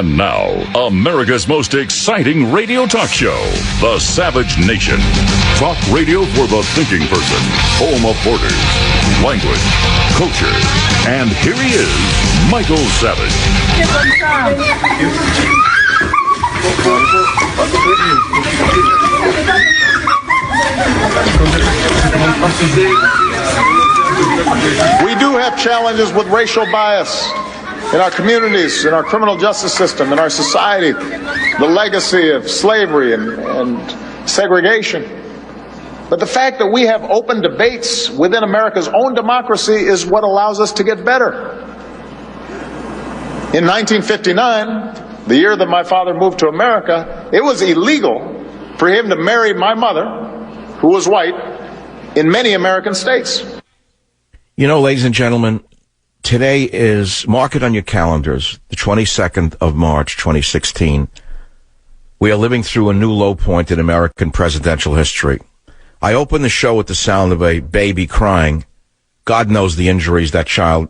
And now, America's most exciting radio talk show, The Savage Nation. Talk radio for the thinking person, home of borders, language, culture. And here he is, Michael Savage. We do have challenges with racial bias in our communities, in our criminal justice system, in our society, the legacy of slavery and segregation. But the fact that we have open debates within America's own democracy is what allows us to get better. In 1959, the year that my father moved to America, it was illegal for him to marry my mother, who was white, in many American states. You know, ladies and gentlemen, today is, mark it on your calendars, the 22nd of March, 2016. We are living through a new low point in American presidential history. I opened the show with the sound of a baby crying. God knows the injuries that child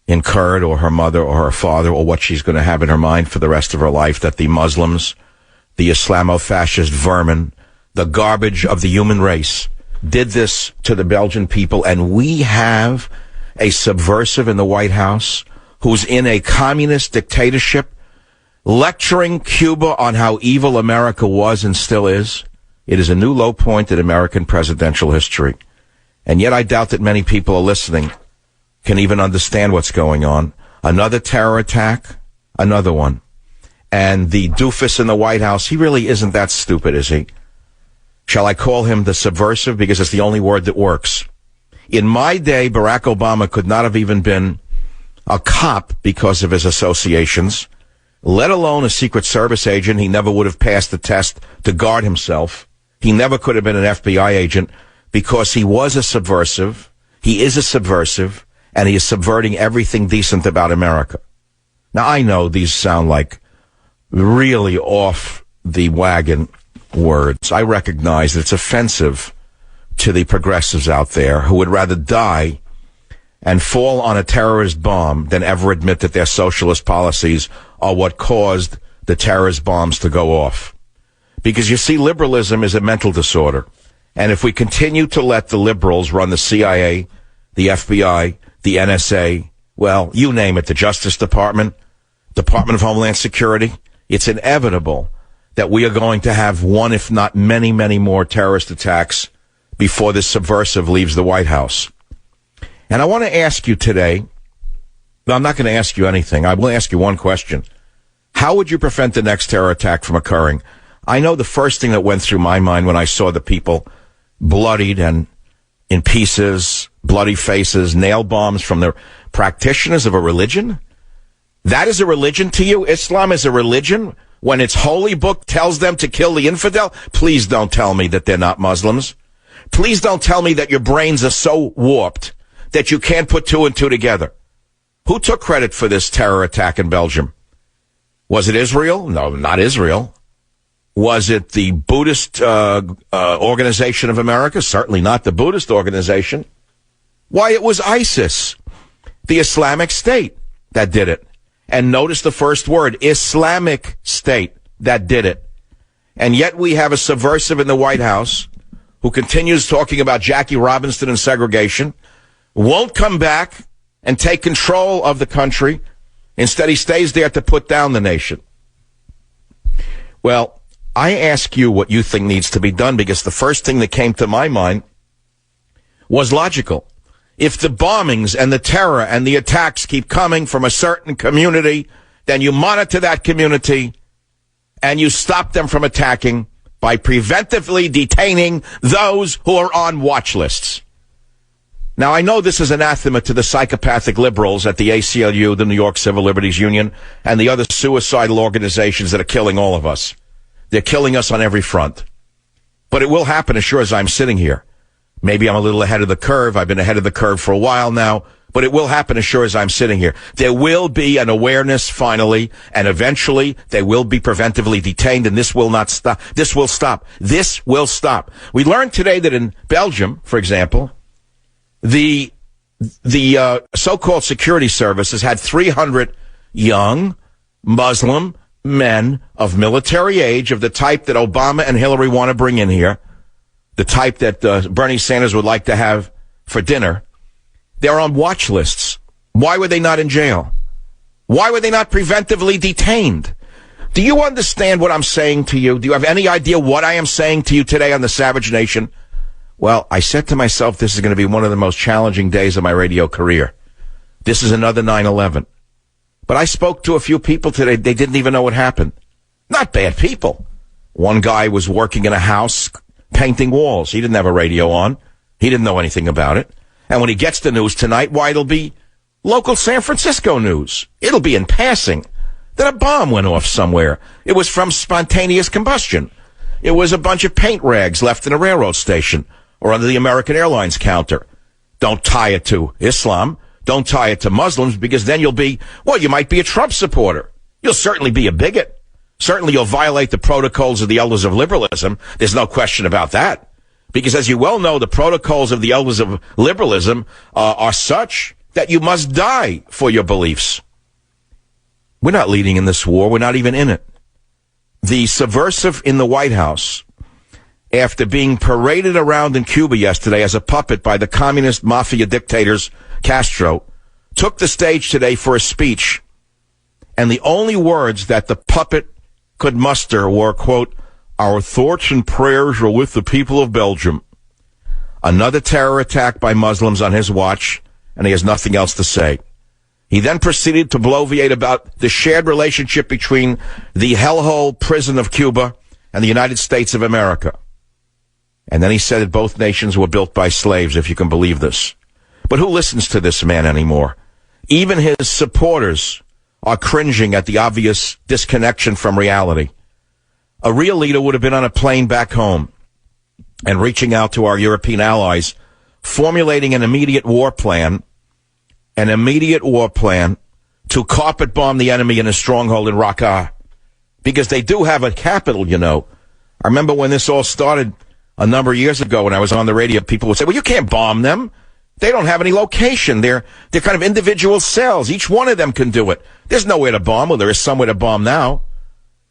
incurred, or her mother, or her father, or what she's going to have in her mind for the rest of her life, that the Muslims, the Islamo-fascist vermin, the garbage of the human race, did this to the Belgian people, and we have a subversive in the White House who's in a communist dictatorship lecturing Cuba on how evil America was and still is. It is a new low point in American presidential history. And yet I doubt that many people are listening can even understand what's going on. Another terror attack, another one. And the doofus in the White House, he really isn't that stupid, is he? Shall I call him the subversive? Because it's the only word that works. In my day, Barack Obama could not have even been a cop because of his associations, let alone a Secret Service agent. He never would have passed the test to guard himself. He never could have been an FBI agent because he was a subversive. He is a subversive, and he is subverting everything decent about America. Now, I know these sound like really off the wagon words. I recognize that it's offensive to the progressives out there who would rather die and fall on a terrorist bomb than ever admit that their socialist policies are what caused the terrorist bombs to go off. Because you see, liberalism is a mental disorder. And if we continue to let the liberals run the CIA, the FBI, the NSA, well, you name it, the Justice Department, Department of Homeland Security, it's inevitable that we are going to have one, if not many, many more terrorist attacks before this subversive leaves the White House. And I want to ask you today, well, I'm not going to ask you anything. I will ask you one question. How would you prevent the next terror attack from occurring? I know the first thing that went through my mind when I saw the people bloodied and in pieces, bloody faces, nail bombs from the practitioners of a religion. That is a religion to you? Islam is a religion? When its holy book tells them to kill the infidel? Please don't tell me that they're not Muslims. Please don't tell me that your brains are so warped that you can't put two and two together. Who took credit for this terror attack in Belgium? Was it Israel? No, not Israel. Was it the Buddhist Organization of America? Certainly not the Buddhist organization. Why, it was ISIS, the Islamic State, that did it. And notice the first word, Islamic State, that did it. And yet we have a subversive in the White House who continues talking about Jackie Robinson and segregation, won't come back and take control of the country. Instead, he stays there to put down the nation. Well, I ask you what you think needs to be done, because the first thing that came to my mind was logical. If the bombings and the terror and the attacks keep coming from a certain community, then you monitor that community and you stop them from attacking by preventively detaining those who are on watch lists. Now, I know this is anathema to the psychopathic liberals at the ACLU, the New York Civil Liberties Union, and the other suicidal organizations that are killing all of us. They're killing us on every front. But it will happen as sure as I'm sitting here. Maybe I'm a little ahead of the curve. I've been ahead of the curve for a while now, but it will happen as sure as I'm sitting here. There will be an awareness finally, and eventually they will be preventively detained, and this will not stop. This will stop. This will stop. We learned today that in Belgium, for example, the so-called security services had 300 young Muslim men of military age, of the type that Obama and Hillary want to bring in here, the type that Bernie Sanders would like to have for dinner, they're on watch lists. Why were they not in jail? Why were they not preventively detained? Do you understand what I'm saying to you? Do you have any idea what I am saying to you today on the Savage Nation? Well, I said to myself, this is going to be one of the most challenging days of my radio career. This is another 9/11. But I spoke to a few people today. They didn't even know what happened. Not bad people. One guy was working in a house painting walls. He didn't have a radio on. He didn't know anything about it. And when he gets the news tonight, why, it'll be local San Francisco news. It'll be in passing that a bomb went off somewhere. It was from spontaneous combustion. It was a bunch of paint rags left in a railroad station or under the American Airlines counter. Don't tie it to Islam. Don't tie it to Muslims, because then you might be a Trump supporter. You'll certainly be a bigot. Certainly you'll violate the protocols of the elders of liberalism. There's no question about that. Because as you well know, the protocols of the elders of liberalism are such that you must die for your beliefs. We're not leading in this war. We're not even in it. The subversive in the White House, after being paraded around in Cuba yesterday as a puppet by the communist mafia dictators Castro, took the stage today for a speech, and the only words that the puppet could muster were, quote, "Our thoughts and prayers are with the people of Belgium." Another terror attack by Muslims on his watch, and he has nothing else to say. He then proceeded to bloviate about the shared relationship between the hellhole prison of Cuba and the United States of America. And then he said that both nations were built by slaves, if you can believe this. But who listens to this man anymore? Even his supporters are cringing at the obvious disconnection from reality. A real leader would have been on a plane back home and reaching out to our European allies, formulating an immediate war plan to carpet bomb the enemy in a stronghold in Raqqa. Because they do have a capital, you know. I remember when this all started a number of years ago when I was on the radio, people would say, well, you can't bomb them. They don't have any location. They're kind of individual cells. Each one of them can do it. There's nowhere to bomb. Well, there is somewhere to bomb now.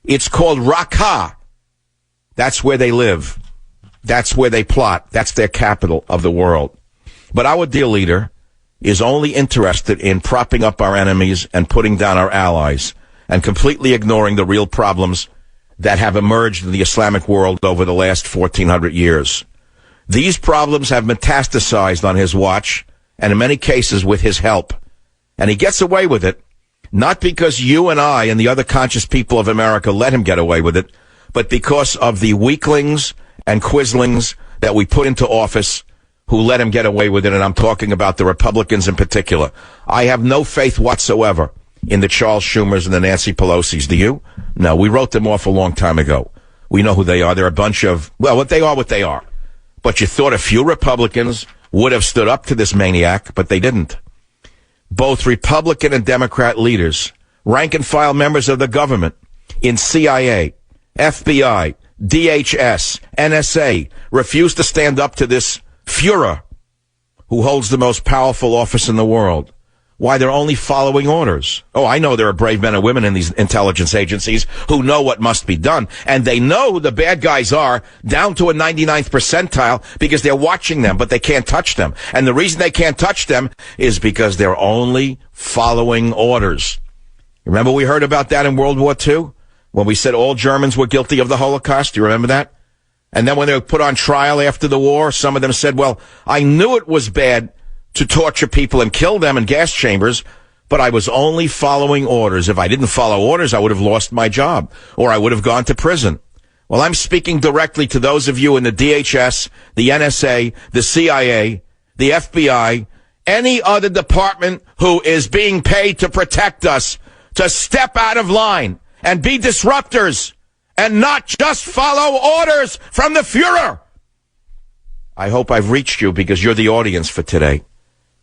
It's called Raqqa. That's where they live. That's where they plot. That's their capital of the world. But our dear leader is only interested in propping up our enemies and putting down our allies, and completely ignoring the real problems that have emerged in the Islamic world over the last 1,400 years. These problems have metastasized on his watch, and in many cases with his help. And he gets away with it, not because you and I and the other conscious people of America let him get away with it, but because of the weaklings and quislings that we put into office who let him get away with it. And I'm talking about the Republicans in particular. I have no faith whatsoever in the Charles Schumers and the Nancy Pelosi's. Do you? No, we wrote them off a long time ago. We know who they are. They're a bunch of, well, what they are. But you thought a few Republicans would have stood up to this maniac, but they didn't. Both Republican and Democrat leaders, rank and file members of the government in CIA, FBI, DHS, NSA, refused to stand up to this Fuhrer who holds the most powerful office in the world. Why? They're only following orders. Oh, I know there are brave men and women in these intelligence agencies who know what must be done. And they know who the bad guys are down to a 99th percentile because they're watching them, but they can't touch them. And the reason they can't touch them is because they're only following orders. Remember we heard about that in World War II? When we said all Germans were guilty of the Holocaust? Do you remember that? And then when they were put on trial after the war, some of them said, well, I knew it was bad to torture people and kill them in gas chambers, but I was only following orders. If I didn't follow orders, I would have lost my job, or I would have gone to prison. Well, I'm speaking directly to those of you in the DHS, the NSA, the CIA, the FBI, any other department who is being paid to protect us, to step out of line and be disruptors and not just follow orders from the Fuhrer. I hope I've reached you because you're the audience for today.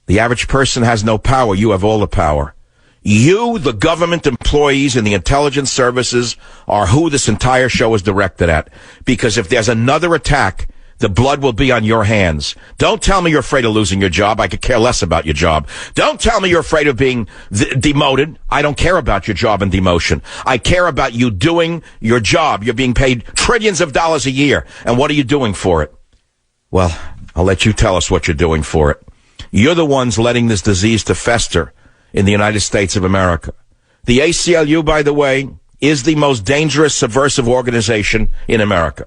The average person has no power. You have all the power. You, the government employees and the intelligence services, are who this entire show is directed at. Because if there's another attack The blood will be on your hands. Don't tell me you're afraid of losing your job. I could care less about your job. Don't tell me you're afraid of being demoted. I don't care about your job and demotion. I care about you doing your job. You're being paid trillions of dollars a year. And what are you doing for it? Well, I'll let you tell us what you're doing for it. You're the ones letting this disease to fester in the United States of America. The ACLU, by the way, is the most dangerous subversive organization in America.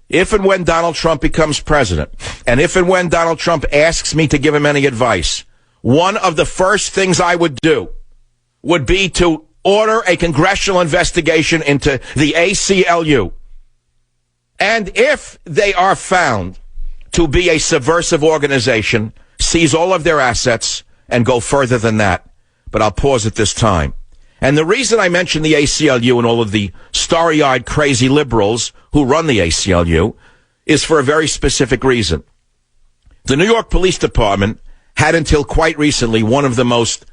If and when Donald Trump becomes president, and if and when Donald Trump asks me to give him any advice, one of the first things I would do would be to order a congressional investigation into the ACLU. And if they are found to be a subversive organization, seize all of their assets and go further than that. But I'll pause at this time. And the reason I mention the ACLU and all of the starry-eyed crazy liberals who run the ACLU is for a very specific reason. The New York Police Department had until quite recently one of the most,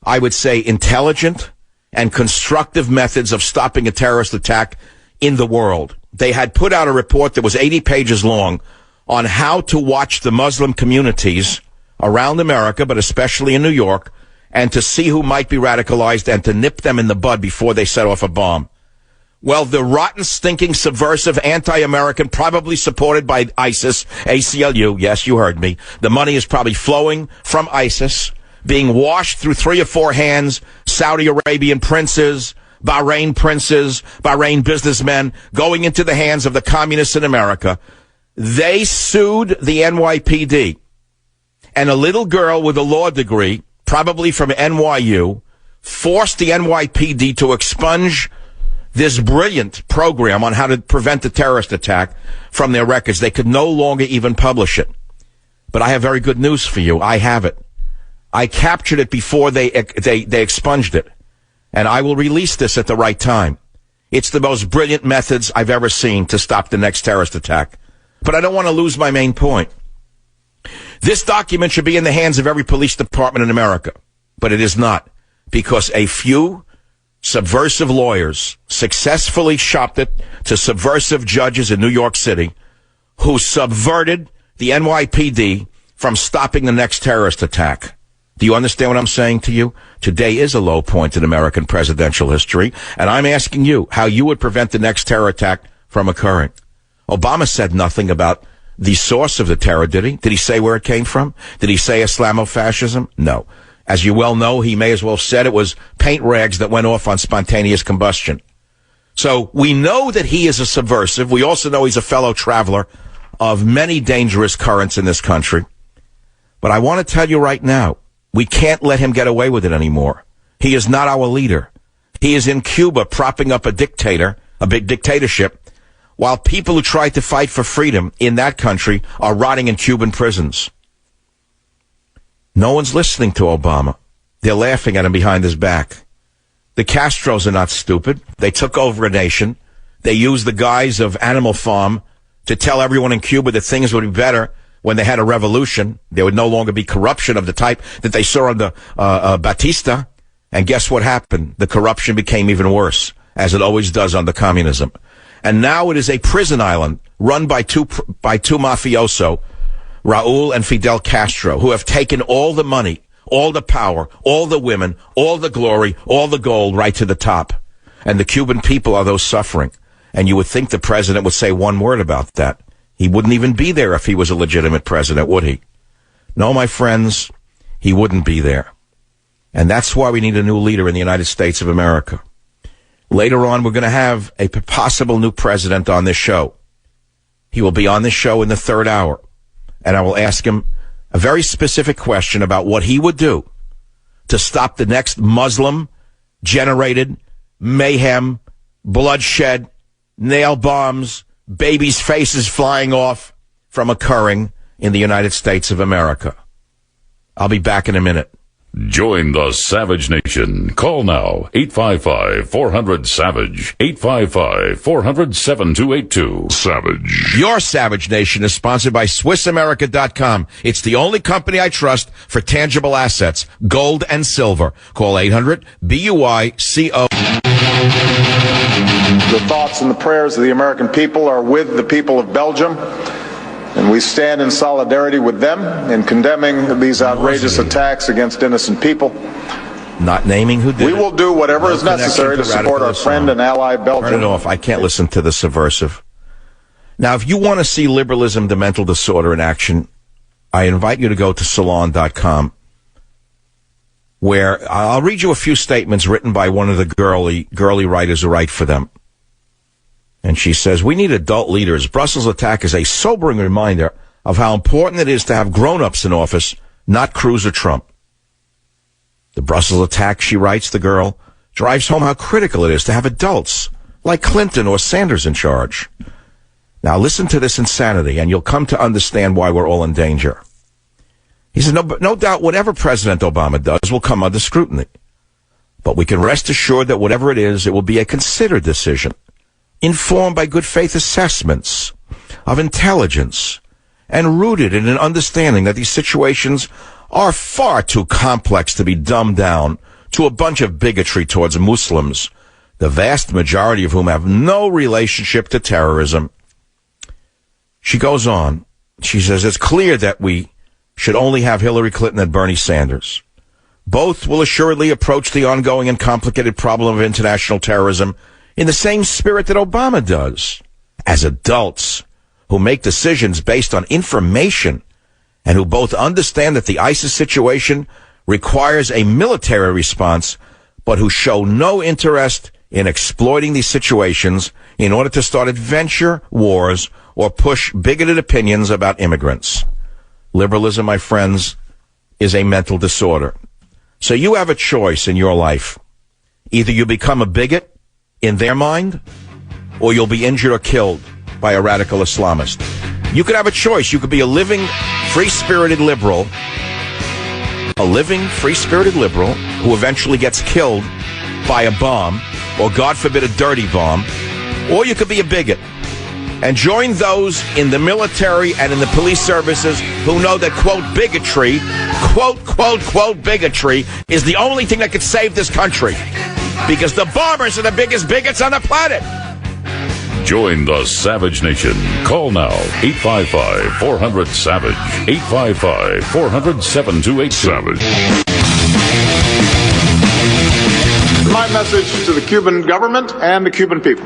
I would say, intelligent and constructive methods of stopping a terrorist attack in the world. They had put out a report that was 80 pages long on how to watch the Muslim communities around America, but especially in New York, and to see who might be radicalized and to nip them in the bud before they set off a bomb. Well, the rotten, stinking, subversive, anti-American, probably supported by ISIS, ACLU, yes, you heard me, the money is probably flowing from ISIS, being washed through 3 or 4 hands, Saudi Arabian princes, Bahrain businessmen, going into the hands of the communists in America. They sued the NYPD, and a little girl with a law degree, probably from NYU, forced the NYPD to expunge this brilliant program on how to prevent a terrorist attack from their records. They could no longer even publish it. But I have very good news for you. I have it. I captured it before they expunged it. And I will release this at the right time. It's the most brilliant methods I've ever seen to stop the next terrorist attack. But I don't want to lose my main point. This document should be in the hands of every police department in America, but it is not, because a few subversive lawyers successfully shopped it to subversive judges in New York City who subverted the NYPD from stopping the next terrorist attack. Do you understand what I'm saying to you? Today is a low point in American presidential history, and I'm asking you how you would prevent the next terror attack from occurring. Obama said nothing about the source of the terror, did he? Did he say where it came from? Did he say Islamofascism? No. As you well know, he may as well have said it was paint rags that went off on spontaneous combustion. So we know that he is a subversive. We also know he's a fellow traveler of many dangerous currents in this country. But I want to tell you right now, we can't let him get away with it anymore. He is not our leader. He is in Cuba propping up a dictator, a big dictatorship, while people who tried to fight for freedom in that country are rotting in Cuban prisons. No one's listening to Obama. They're laughing at him behind his back. The Castros are not stupid. They took over a nation. They used the guise of Animal Farm to tell everyone in Cuba that things would be better when they had a revolution. There would no longer be corruption of the type that they saw under Batista. And guess what happened? The corruption became even worse, as it always does under communism. And now it is a prison island run by two mafioso, Raul and Fidel Castro, who have taken all the money, all the power, all the women, all the glory, all the gold right to the top. And the Cuban people are those suffering. And you would think the president would say one word about that. He wouldn't even be there if he was a legitimate president, would he? No, my friends, he wouldn't be there. And that's why we need a new leader in the United States of America. Later on, we're going to have a possible new president on this show. He will be on this show in the 3rd hour. And I will ask him a very specific question about what he would do to stop the next Muslim-generated mayhem, bloodshed, nail bombs, babies' faces flying off from occurring in the United States of America. I'll be back in a minute. Join the Savage Nation. Call now, 855-400-SAVAGE, 855-400-7282. Savage. Your Savage Nation is sponsored by SwissAmerica.com. It's the only company I trust for tangible assets, gold and silver. Call 800-BUICO. The thoughts and the prayers of the American people are with the people of Belgium And we stand in solidarity with them in condemning these outrageous attacks against innocent people. Not naming who did it. We will do whatever is necessary to support our friend and ally Belgium. Turn it off. I can't listen to the subversive. Now, if you want to see liberalism, the mental disorder in action, I invite you to go to Salon.com, where I'll read you a few statements written by one of the girly writers who write for them. And she says, "We need adult leaders. Brussels attack is a sobering reminder of how important it is to have grown-ups in office, not Cruz or Trump. The Brussels attack," she writes, the girl, "drives home how critical it is to have adults like Clinton or Sanders in charge." Now listen to this insanity, and you'll come to understand why we're all in danger. He says, no doubt whatever President Obama does will come under scrutiny. But we can rest assured that whatever it is, it will be a considered decision, informed by good faith assessments of intelligence, and rooted in an understanding that these situations are far too complex to be dumbed down to a bunch of bigotry towards Muslims, the vast majority of whom have no relationship to terrorism. She goes on. She says, "It's clear that we should only have Hillary Clinton and Bernie Sanders. Both will assuredly approach the ongoing and complicated problem of international terrorism in the same spirit that Obama does, as adults who make decisions based on information and who both understand that the ISIS situation requires a military response, but who show no interest in exploiting these situations in order to start adventure wars or push bigoted opinions about immigrants." Liberalism, my friends, is a mental disorder. So you have a choice in your life. Either you become a bigot in their mind, or you'll be injured or killed by a radical Islamist. You could have a choice. You could be a living, free-spirited liberal, who eventually gets killed by a bomb, or God forbid a dirty bomb, or you could be a bigot and join those in the military and in the police services who know that, quote, bigotry, quote, bigotry is the only thing that could save this country, because the bombers are the biggest bigots on the planet. Join the Savage Nation. Call now, 855-400-SAVAGE, 855-400-7282. Savage. My message to the Cuban government and the Cuban people.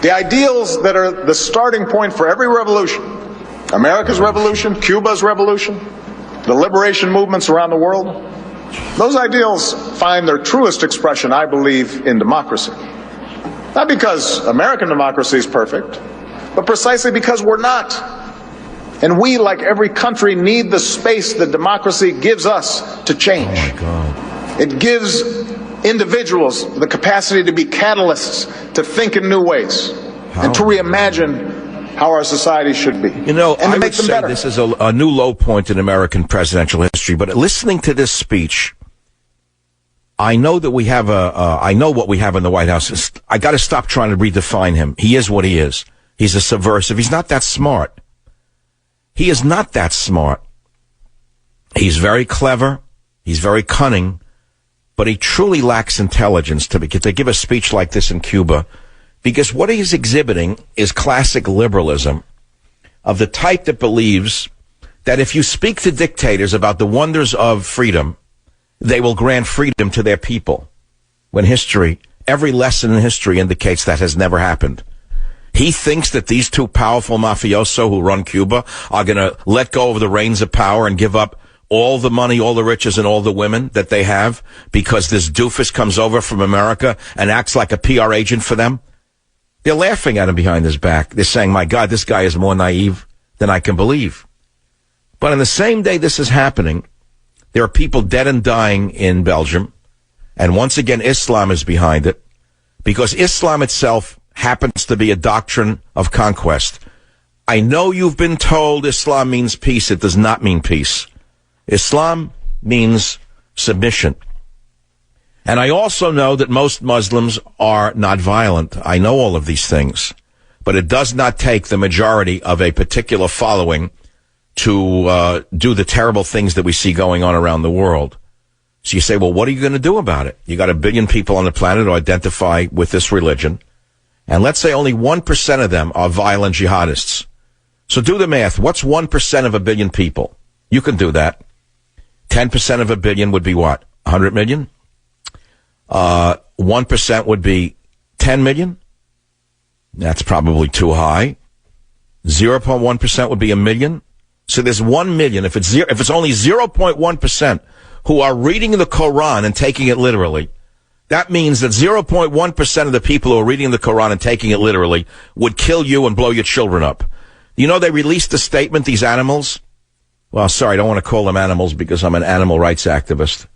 The ideals that are the starting point for every revolution, America's revolution, Cuba's revolution, the liberation movements around the world, those ideals find their truest expression, I believe, in democracy. Not because American democracy is perfect, but precisely because we're not. And we, like every country, need the space that democracy gives us to change. Oh, my God. It gives individuals the capacity to be catalysts, to think in new ways, and to reimagine how our society should be. You know, and I to make would them say better. this is a new low point in American presidential history, but listening to this speech, I know that we have I know what we have in the White House. I got to stop trying to redefine him. He is what he is. He's a subversive. He's not that smart. He is not that smart. He's very clever. He's very cunning. But he truly lacks intelligence to give a speech like this in Cuba, because what he's exhibiting is classic liberalism of the type that believes that if you speak to dictators about the wonders of freedom, they will grant freedom to their people. When every lesson in history indicates that has never happened. He thinks that these two powerful mafioso who run Cuba are going to let go of the reins of power and give up all the money, all the riches, and all the women that they have because this doofus comes over from America and acts like a PR agent for them. They're laughing at him behind his back. They're saying, my God, this guy is more naive than I can believe. But on the same day this is happening, there are people dead and dying in Belgium. And once again, Islam is behind it, because Islam itself happens to be a doctrine of conquest. I know you've been told Islam means peace. It does not mean peace. Islam means submission. And I also know that most Muslims are not violent. I know all of these things. But it does not take the majority of a particular following to do the terrible things that we see going on around the world. So you say, well, what are you going to do about it? You got 1 billion people on the planet who identify with this religion. And let's say only 1% of them are violent jihadists. So do the math. What's 1% of a billion people? You can do that. 10% of a billion would be what? 100 million? 1% would be 10 million? That's probably too high. 0.1% would be a million. So there's 1 million. If it's only 0.1% who are reading the Quran and taking it literally, that means that 0.1% of the people who are reading the Quran and taking it literally would kill you and blow your children up. You know, they released a statement, these animals. Well, sorry, I don't want to call them animals because I'm an animal rights activist.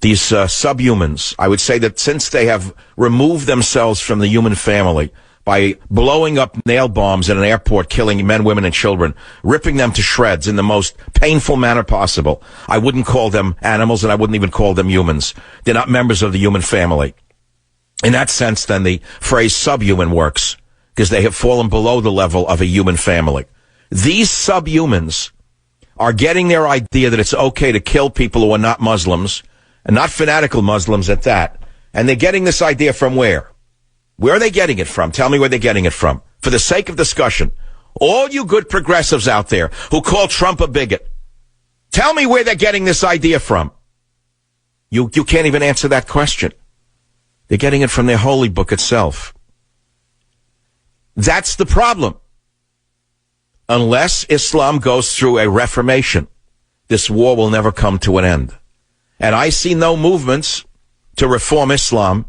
These subhumans, I would say that since they have removed themselves from the human family by blowing up nail bombs in an airport, killing men, women, and children, ripping them to shreds in the most painful manner possible, I wouldn't call them animals and I wouldn't even call them humans. They're not members of the human family. In that sense, then the phrase subhuman works because they have fallen below the level of a human family. These subhumans are getting their idea that it's okay to kill people who are not Muslims, and not fanatical Muslims at that. And they're getting this idea from where? Where are they getting it from? Tell me where they're getting it from. For the sake of discussion, all you good progressives out there who call Trump a bigot, tell me where they're getting this idea from. You can't even answer that question. They're getting it from their holy book itself. That's the problem. Unless Islam goes through a reformation, this war will never come to an end. And I see no movements to reform Islam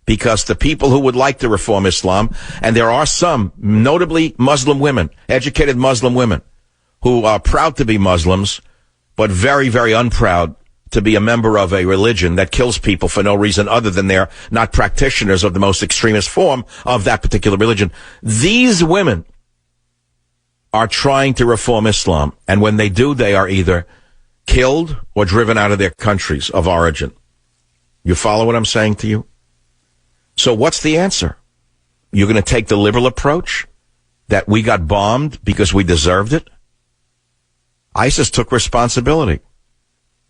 because the people who would like to reform Islam, and there are some, notably Muslim women, educated Muslim women, who are proud to be Muslims, but very, very unproud to be a member of a religion that kills people for no reason other than they're not practitioners of the most extremist form of that particular religion. These women are trying to reform Islam, and when they do, they are either killed or driven out of their countries of origin. You follow what I'm saying to you? So what's the answer? You're going to take the liberal approach that we got bombed because we deserved it? ISIS took responsibility.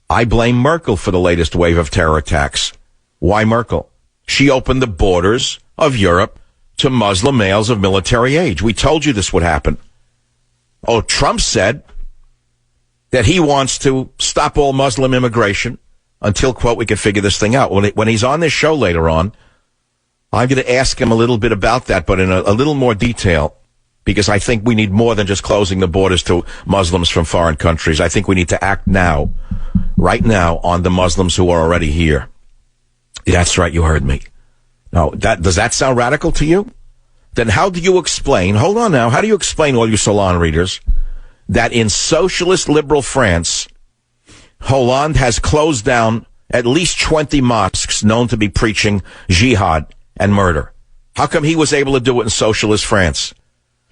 I blame Merkel for the latest wave of terror attacks. Why Merkel? She opened the borders of Europe to Muslim males of military age. We told you this would happen. Oh, Trump said that he wants to stop all Muslim immigration until, quote, we can figure this thing out. When he's on this show later on, I'm going to ask him a little bit about that, but in a little more detail, because I think we need more than just closing the borders to Muslims from foreign countries. I think we need to act now, right now, on the Muslims who are already here. That's right, you heard me. Now, does that sound radical to you? Then how do you explain, hold on now, how do you explain, all you Salon readers, that in socialist liberal France, Hollande has closed down at least 20 mosques known to be preaching jihad and murder? How come he was able to do it in socialist France?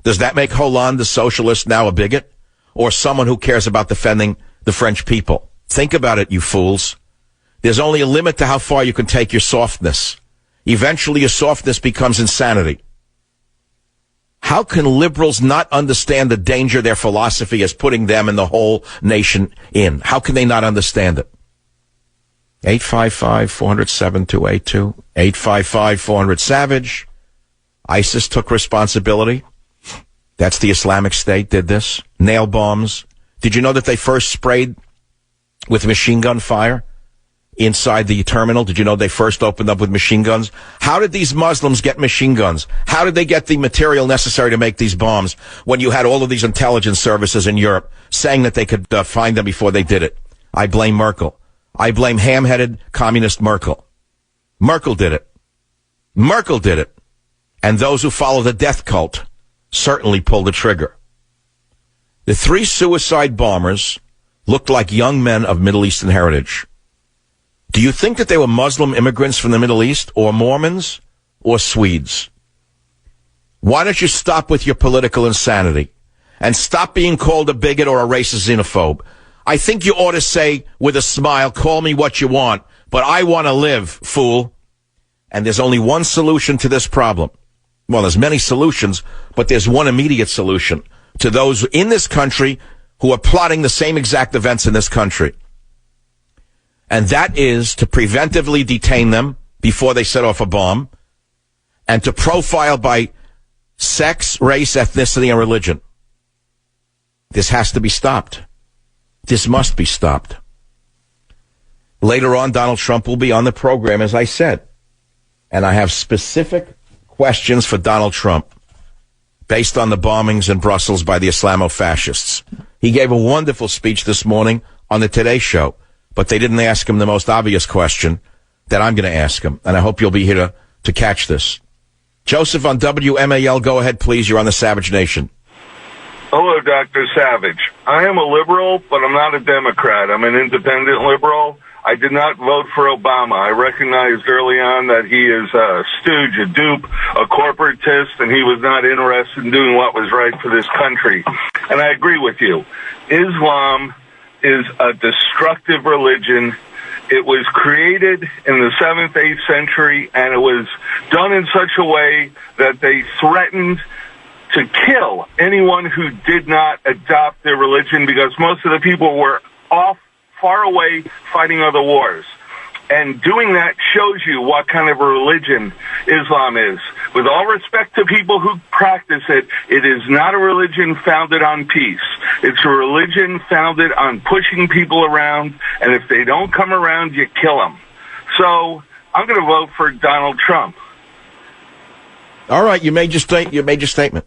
Does that make Hollande the socialist now a bigot? Or someone who cares about defending the French people? Think about it, you fools. There's only a limit to how far you can take your softness. Eventually your softness becomes insanity. How can liberals not understand the danger their philosophy is putting them and the whole nation in? How can they not understand it? 855-400-7282. 855-400-SAVAGE. ISIS took responsibility. That's the Islamic State did this. Nail bombs. Did you know that they first sprayed with machine gun fire inside the terminal? Did you know they first opened up with machine guns? How did these Muslims get machine guns? How did they get the material necessary to make these bombs when you had all of these intelligence services in Europe saying that they could find them before they did it? I blame Merkel. I blame ham-headed communist Merkel. Merkel did it. Merkel did it. And those who follow the death cult certainly pulled the trigger. The 3 suicide bombers looked like young men of Middle Eastern heritage. Do you think that they were Muslim immigrants from the Middle East, or Mormons, or Swedes? Why don't you stop with your political insanity and stop being called a bigot or a racist xenophobe? I think you ought to say with a smile, call me what you want, but I want to live, fool. And there's only one solution to this problem. Well, there's many solutions, but there's one immediate solution to those in this country who are plotting the same exact events in this country. And that is to preventively detain them before they set off a bomb, and to profile by sex, race, ethnicity, and religion. This has to be stopped. This must be stopped. Later on, Donald Trump will be on the program, as I said. And I have specific questions for Donald Trump based on the bombings in Brussels by the Islamo-fascists. He gave a wonderful speech this morning on the Today Show, but they didn't ask him the most obvious question that I'm going to ask him, and I hope you'll be here to catch this. Joseph on WMAL, go ahead, please. You're on the Savage Nation. Hello, Dr. Savage. I am a liberal, but I'm not a Democrat. I'm an independent liberal. I did not vote for Obama. I recognized early on that he is a stooge, a dupe, a corporatist, and he was not interested in doing what was right for this country. And I agree with you. Islam is a destructive religion. It was created in the 7th, 8th century, and it was done in such a way that they threatened to kill anyone who did not adopt their religion, because most of the people were far away fighting other wars. And doing that shows you what kind of a religion Islam is. With all respect to people who practice it, it is not a religion founded on peace. It's a religion founded on pushing people around, and if they don't come around, you kill them. So I'm going to vote for Donald Trump. All right, you made your statement.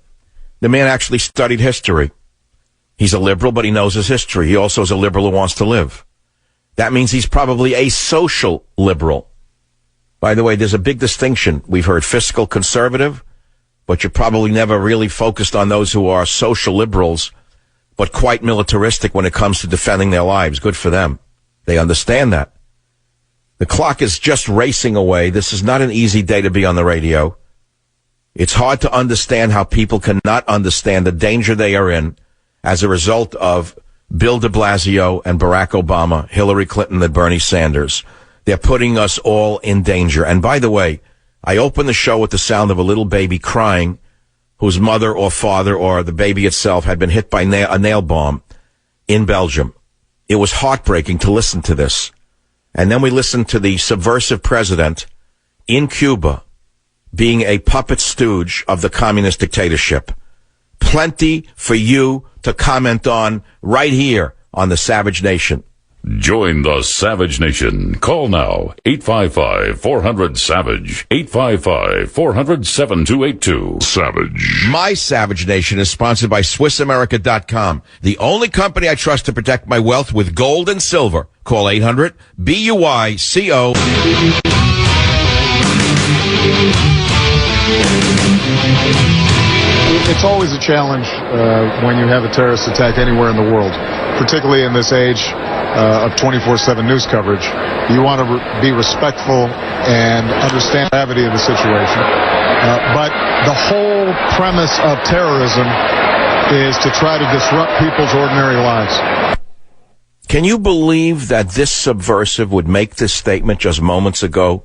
The man actually studied history. He's a liberal, but he knows his history. He also is a liberal who wants to live. That means he's probably a social liberal. By the way, there's a big distinction. We've heard fiscal conservative, but you're probably never really focused on those who are social liberals, but quite militaristic when it comes to defending their lives. Good for them. They understand that. The clock is just racing away. This is not an easy day to be on the radio. It's hard to understand how people cannot understand the danger they are in as a result of Bill de Blasio and Barack Obama, Hillary Clinton and Bernie Sanders. They're putting us all in danger. And by the way, I opened the show with the sound of a little baby crying whose mother or father or the baby itself had been hit by a nail bomb in Belgium. It was heartbreaking to listen to this. And then we listened to the subversive president in Cuba being a puppet stooge of the communist dictatorship. Plenty for you to comment on right here on the Savage Nation. Join the Savage Nation. Call now, 855-400-SAVAGE, 855-400-7282. Savage. My Savage Nation is sponsored by SwissAmerica.com, the only company I trust to protect my wealth with gold and silver. Call 800-BUYCO. It's always a challenge when you have a terrorist attack anywhere in the world, particularly in this age of 24/7 news coverage. You want to be respectful and understand the gravity of the situation. But the whole premise of terrorism is to try to disrupt people's ordinary lives. Can you believe that this subversive would make this statement just moments ago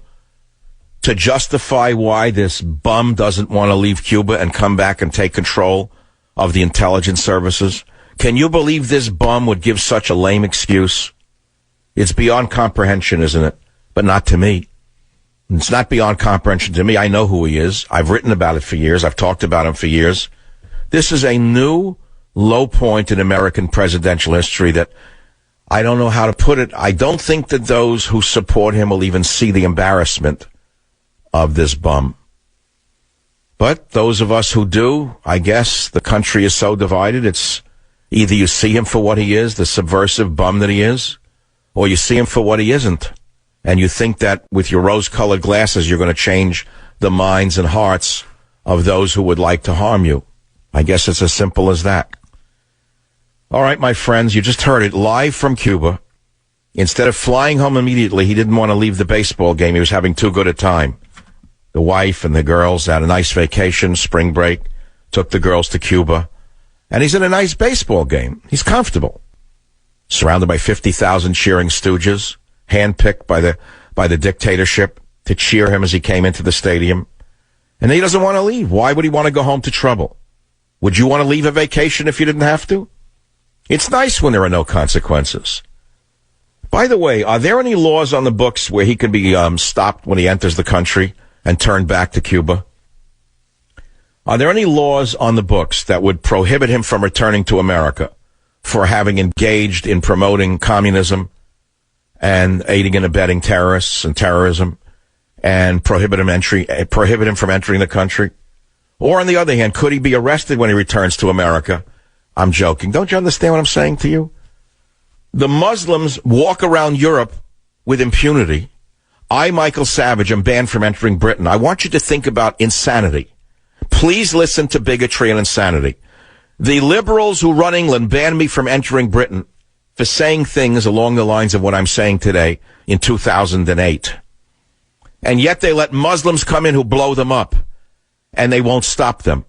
to justify why this bum doesn't want to leave Cuba and come back and take control of the intelligence services? Can you believe this bum would give such a lame excuse? It's beyond comprehension, isn't it? But not to me. It's not beyond comprehension to me. I know who he is. I've written about it for years. I've talked about him for years. This is a new low point in American presidential history that I don't know how to put it. I don't think that those who support him will even see the embarrassment of this bum. But those of us who do, I guess the country is so divided, it's either you see him for what he is, the subversive bum that he is, or you see him for what he isn't. And you think that with your rose-colored glasses, you're going to change the minds and hearts of those who would like to harm you. I guess it's as simple as that. All right, my friends, you just heard it live from Cuba. Instead of flying home immediately, he didn't want to leave the baseball game. He was having too good a time. The wife and the girls had a nice vacation, spring break, took the girls to Cuba. And he's in a nice baseball game. He's comfortable. Surrounded by 50,000 cheering stooges, handpicked by the dictatorship to cheer him as he came into the stadium. And he doesn't want to leave. Why would he want to go home to trouble? Would you want to leave a vacation if you didn't have to? It's nice when there are no consequences. By the way, are there any laws on the books where he can be stopped when he enters the country and turned back to Cuba? Are there any laws on the books that would prohibit him from returning to America for having engaged in promoting communism and aiding and abetting terrorists and terrorism, and prohibit him from entering the country? Or on the other hand, could he be arrested when he returns to America? I'm joking. Don't you understand what I'm saying to you? The Muslims walk around Europe with impunity. I, Michael Savage, am banned from entering Britain. I want you to think about insanity. Please listen to bigotry and insanity. The liberals who run England banned me from entering Britain for saying things along the lines of what I'm saying today in 2008. And yet they let Muslims come in who blow them up, and they won't stop them.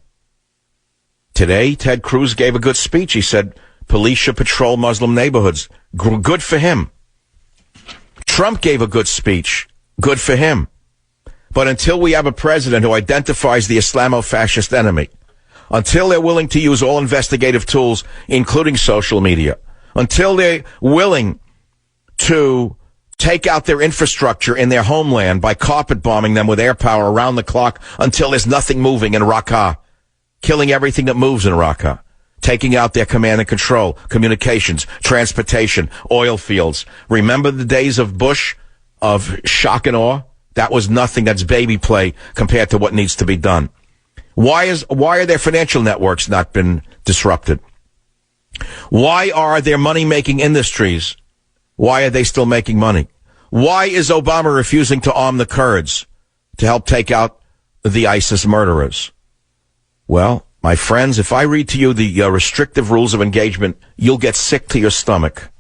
Today, Ted Cruz gave a good speech. He said police should patrol Muslim neighborhoods. Good for him. Trump gave a good speech. Good for him. But until we have a president who identifies the Islamo-fascist enemy, until they're willing to use all investigative tools, including social media, until they're willing to take out their infrastructure in their homeland by carpet bombing them with air power around the clock until there's nothing moving in Raqqa, killing everything that moves in Raqqa, taking out their command and control, communications, transportation, oil fields. Remember the days of Bush, of shock and awe? That was nothing. That's baby play compared to what needs to be done. Why are their financial networks not been disrupted? Why are their money-making industries, why are they still making money? Why is Obama refusing to arm the Kurds to help take out the ISIS murderers? Well, my friends, if I read to you the restrictive rules of engagement, you'll get sick to your stomach.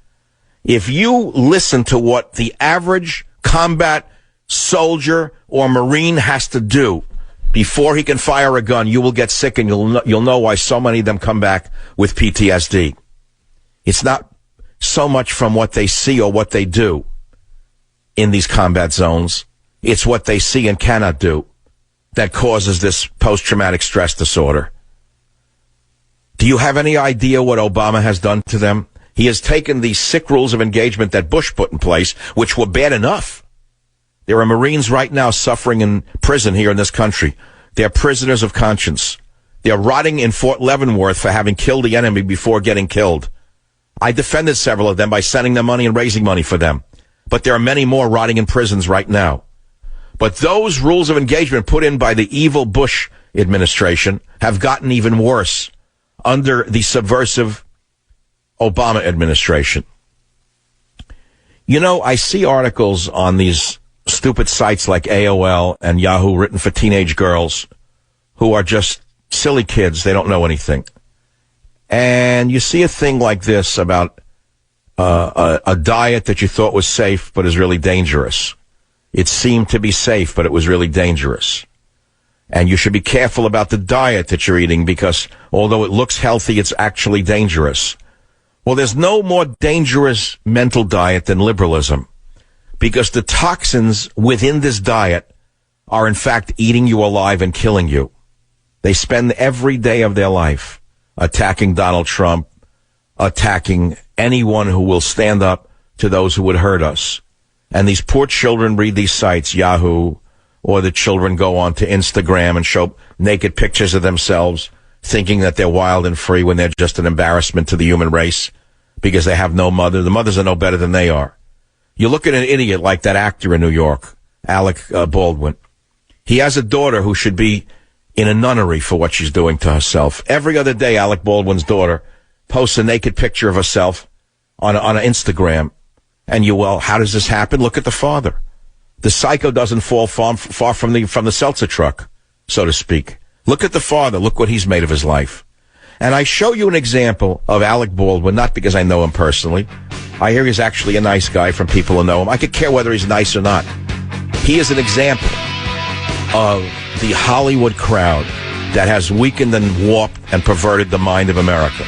If you listen to what the average combat soldier or Marine has to do before he can fire a gun, you will get sick, and you'll know why so many of them come back with PTSD. It's not so much from what they see or what they do in these combat zones. It's what they see and cannot do that causes this post-traumatic stress disorder. Do you have any idea what Obama has done to them? He has taken these sick rules of engagement that Bush put in place, which were bad enough. There are Marines right now suffering in prison here in this country. They're prisoners of conscience. They're rotting in Fort Leavenworth for having killed the enemy before getting killed. I defended several of them by sending them money and raising money for them. But there are many more rotting in prisons right now. But those rules of engagement put in by the evil Bush administration have gotten even worse under the subversive Obama administration. You know, I see articles on these stupid sites like AOL and Yahoo written for teenage girls who are just silly kids. They don't know anything. And you see a thing like this about a diet that you thought was safe but is really dangerous. It seemed to be safe, but it was really dangerous. And you should be careful about the diet that you're eating because although it looks healthy, it's actually dangerous. Well, there's no more dangerous mental diet than liberalism, because the toxins within this diet are in fact eating you alive and killing you. They spend every day of their life attacking Donald Trump, attacking anyone who will stand up to those who would hurt us. And these poor children read these sites, Yahoo, or the children go on to Instagram and show naked pictures of themselves, thinking that they're wild and free when they're just an embarrassment to the human race because they have no mother. The mothers are no better than they are. You look at an idiot like that actor in New York, Alec Baldwin. He has a daughter who should be in a nunnery for what she's doing to herself. Every other day, Alec Baldwin's daughter posts a naked picture of herself on Instagram. And how does this happen? Look at the father. The psycho doesn't fall far from the seltzer truck, so to speak. Look at the father. Look what he's made of his life. And I show you an example of Alec Baldwin, not because I know him personally. I hear he's actually a nice guy from people who know him. I could care whether he's nice or not. He is an example of the Hollywood crowd that has weakened and warped and perverted the mind of America.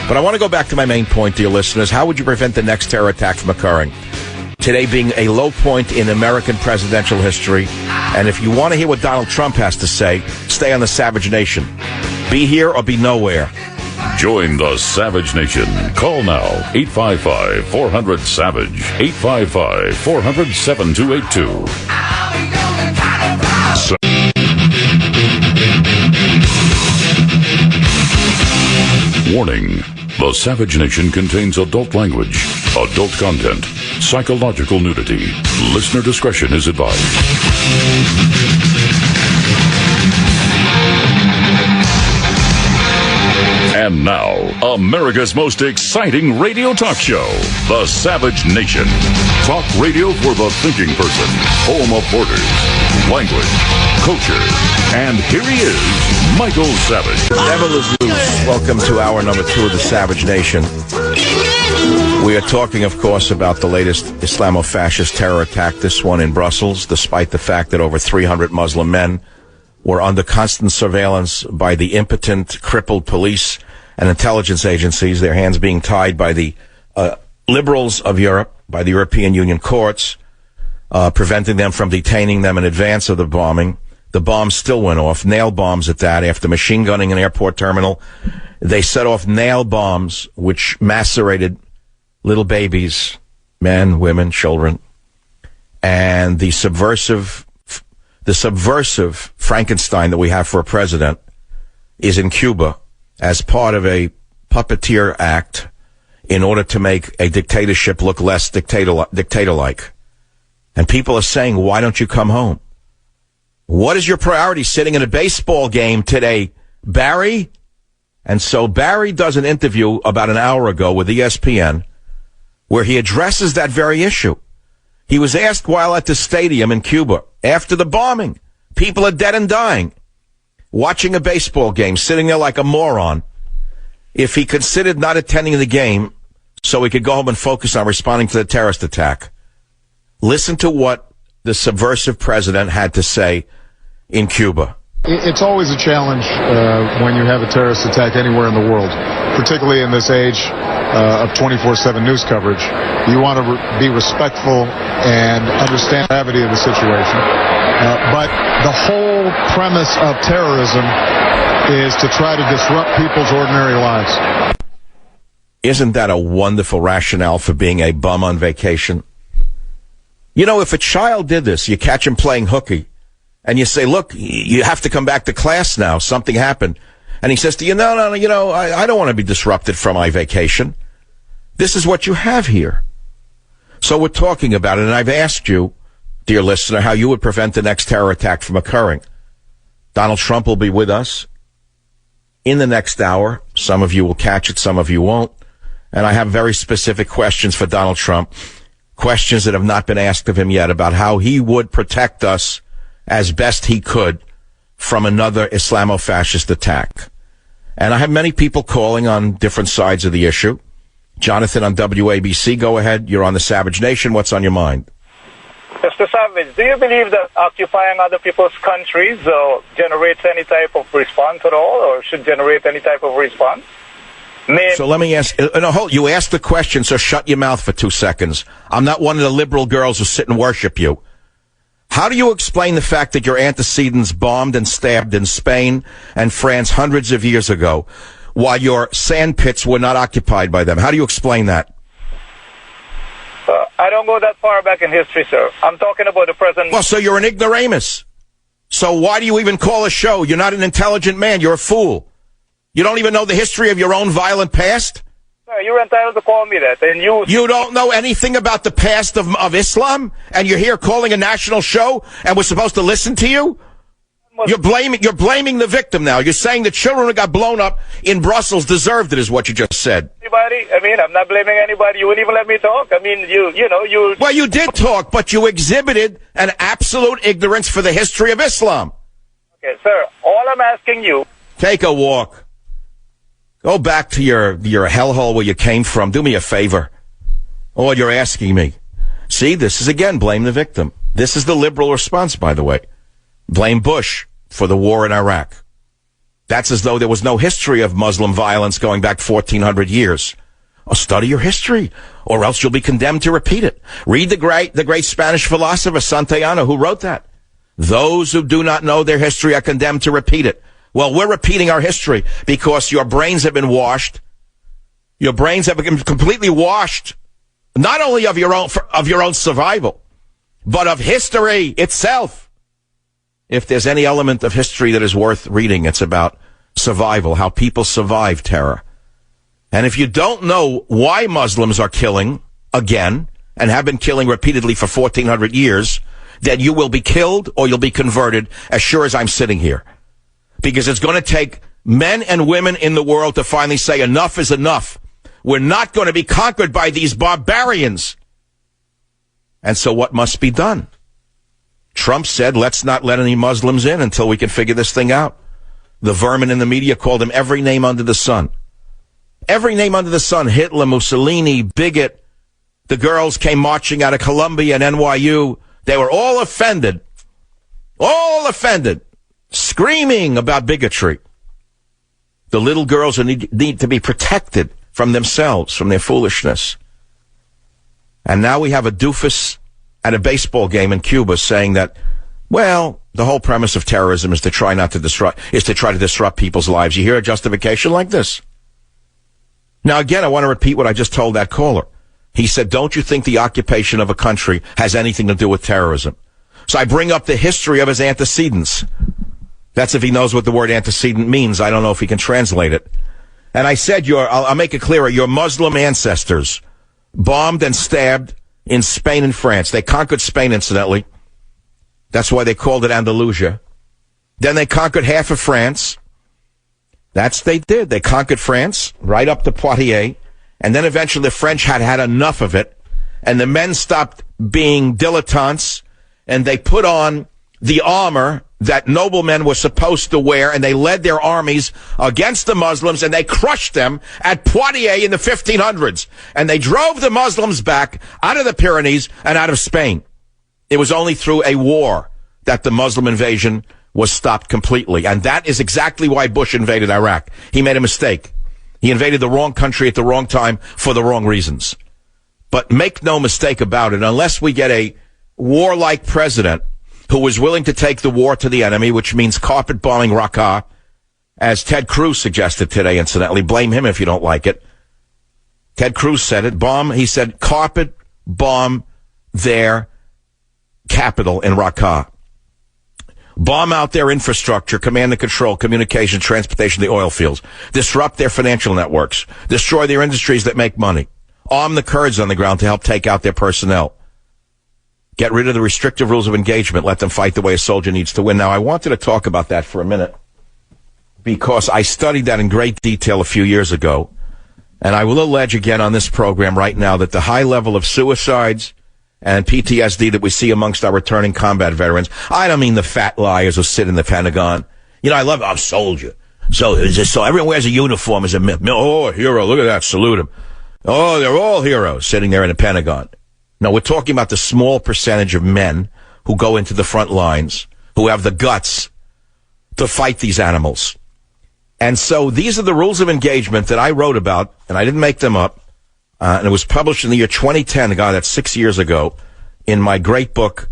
But I want to go back to my main point, dear listeners. How would you prevent the next terror attack from occurring? Today being a low point in American presidential history. And if you want to hear what Donald Trump has to say, stay on the Savage Nation. Be here or be nowhere. Join the Savage Nation. Call now, 855-400-SAVAGE, 855-400-7282. Warning. The Savage Nation contains adult language, adult content, psychological nudity. Listener discretion is advised. And now, America's most exciting radio talk show, The Savage Nation. Talk radio for the thinking person, home of borders, language, culture. And here he is, Michael Savage. Never lose. Welcome to hour number 2 of The Savage Nation. We are talking, of course, about the latest Islamo-fascist terror attack, this one in Brussels, despite the fact that over 300 Muslim men were under constant surveillance by the impotent, crippled police and intelligence agencies, their hands being tied by the liberals of Europe, by the European Union courts, preventing them from detaining them in advance of the bombing. The bombs still went off, nail bombs at that. After machine gunning an airport terminal, they set off nail bombs which macerated little babies, men, women, children. And the subversive Frankenstein that we have for a president is in Cuba as part of a puppeteer act in order to make a dictatorship look less dictator-like. And people are saying, why don't you come home? What is your priority sitting in a baseball game today, Barry? And so Barry does an interview about an hour ago with ESPN where he addresses that very issue. He was asked while at the stadium in Cuba, after the bombing, people are dead and dying, watching a baseball game, sitting there like a moron, if he considered not attending the game so he could go home and focus on responding to the terrorist attack. Listen to what the subversive president had to say in Cuba. It's always a challenge when you have a terrorist attack anywhere in the world, particularly in this age of 24/7 news coverage. You want to be respectful and understand the gravity of the situation. But the whole premise of terrorism is to try to disrupt people's ordinary lives. Isn't that a wonderful rationale for being a bum on vacation? You know, if a child did this, you catch him playing hooky, and you say, look, you have to come back to class now. Something happened. And he says to you, no, I don't want to be disrupted from my vacation. This is what you have here. So we're talking about it, and I've asked you, dear listener, how you would prevent the next terror attack from occurring. Donald Trump will be with us in the next hour. Some of you will catch it, some of you won't. And I have very specific questions for Donald Trump, questions that have not been asked of him yet about how he would protect us as best he could from another Islamo-fascist attack. And I have many people calling on different sides of the issue. Jonathan on WABC, go ahead. You're on the Savage Nation. What's on your mind? Mr. Savage, do you believe that occupying other people's countries generates any type of response at all, or should generate any type of response? So let me ask, you asked the question, so shut your mouth for 2 seconds. I'm not one of the liberal girls who sit and worship you. How do you explain the fact that your antecedents bombed and stabbed in Spain and France hundreds of years ago, while your sand pits were not occupied by them? How do you explain that? I don't go that far back in history, sir. I'm talking about the present. Well, so you're an ignoramus. So why do you even call a show? You're not an intelligent man. You're a fool. You don't even know the history of your own violent past? Sir, you're entitled to call me that. And you don't know anything about the past of Islam? And you're here calling a national show and we're supposed to listen to you? You're blaming the victim now. You're saying the children who got blown up in Brussels deserved it, is what you just said. Anybody? I mean, I'm not blaming anybody. You wouldn't even let me talk. I mean, you... Well, you did talk, but you exhibited an absolute ignorance for the history of Islam. Okay, sir, all I'm asking you... Take a walk. Go back to your hellhole where you came from. Do me a favor. All you're asking me. See, this is, again, blame the victim. This is the liberal response, by the way. Blame Bush for the war in Iraq. That's as though there was no history of Muslim violence going back 1,400 years. Oh, study your history, or else you'll be condemned to repeat it. Read the great Spanish philosopher Santayana, who wrote that. Those who do not know their history are condemned to repeat it. Well, we're repeating our history because your brains have been washed. Your brains have been completely washed, not only of your own survival, but of history itself. If there's any element of history that is worth reading, it's about survival, how people survive terror. And if you don't know why Muslims are killing again and have been killing repeatedly for 1,400 years, then you will be killed or you'll be converted as sure as I'm sitting here. Because it's going to take men and women in the world to finally say enough is enough. We're not going to be conquered by these barbarians. And so what must be done? Trump said, let's not let any Muslims in until we can figure this thing out. The vermin in the media called him every name under the sun. Every name under the sun, Hitler, Mussolini, bigot. The girls came marching out of Columbia and NYU. They were all offended, screaming about bigotry. The little girls need to be protected from themselves, from their foolishness. And now we have a doofus at a baseball game in Cuba saying that, well, the whole premise of terrorism is to try to disrupt people's lives. You hear a justification like this? Now, again, I want to repeat what I just told that caller. He said, don't you think the occupation of a country has anything to do with terrorism? So I bring up the history of his antecedents. That's if he knows what the word antecedent means. I don't know if he can translate it. And I said, I'll make it clearer, your Muslim ancestors bombed and stabbed in Spain and France. They conquered Spain, incidentally. That's why they called it Andalusia. Then they conquered half of France. They did. They conquered France right up to Poitiers. And then eventually the French had enough of it. And the men stopped being dilettantes. And they put on the armor that noblemen were supposed to wear. And they led their armies against the Muslims. And they crushed them at Poitiers in the 1500s. And they drove the Muslims back out of the Pyrenees and out of Spain. It was only through a war that the Muslim invasion was stopped completely. And that is exactly why Bush invaded Iraq. He made a mistake. He invaded the wrong country at the wrong time for the wrong reasons. But make no mistake about it, unless we get a warlike president who is willing to take the war to the enemy, which means carpet bombing Raqqa, as Ted Cruz suggested today, incidentally. Blame him if you don't like it. Ted Cruz said it. He said, carpet bomb their capital in Raqqa. Bomb out their infrastructure, command and control, communication, transportation, the oil fields. Disrupt their financial networks. Destroy their industries that make money. Arm the Kurds on the ground to help take out their personnel. Get rid of the restrictive rules of engagement. Let them fight the way a soldier needs to win. Now, I wanted to talk about that for a minute because I studied that in great detail a few years ago. And I will allege again on this program right now that the high level of suicides and PTSD that we see amongst our returning combat veterans. I don't mean the fat liars who sit in the Pentagon. You know, I'm a soldier. So everyone wears a uniform as a hero. Look at that. Salute him. Oh, they're all heroes sitting there in the Pentagon. No, we're talking about the small percentage of men who go into the front lines, who have the guts to fight these animals. And so these are the rules of engagement that I wrote about, and I didn't make them up. And it was published in the year 2010, that's 6 years ago, in my great book,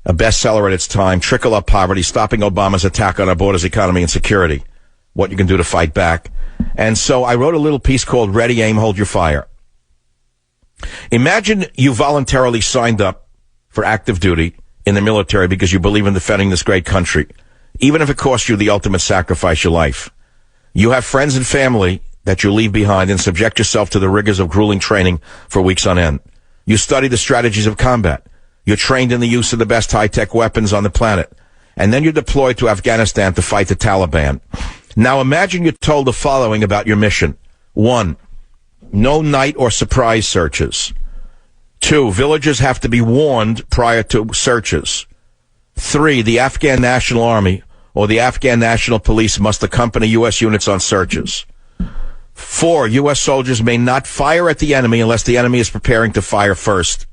a bestseller at its time, Trickle Up Poverty, Stopping Obama's Attack on Our Borders, Economy, and Security, What You Can Do to Fight Back. And so I wrote a little piece called Ready, Aim, Hold Your Fire. Imagine you voluntarily signed up for active duty in the military because you believe in defending this great country, even if it costs you the ultimate sacrifice, your life. You have friends and family that you leave behind and subject yourself to the rigors of grueling training for weeks on end. You study the strategies of combat. You're trained in the use of the best high-tech weapons on the planet. And then you're deployed to Afghanistan to fight the Taliban. Now imagine you're told the following about your mission. 1, no night or surprise searches. 2, villagers have to be warned prior to searches. 3, the Afghan National Army or the Afghan National Police must accompany U.S. units on searches. 4, U.S. soldiers may not fire at the enemy unless the enemy is preparing to fire first.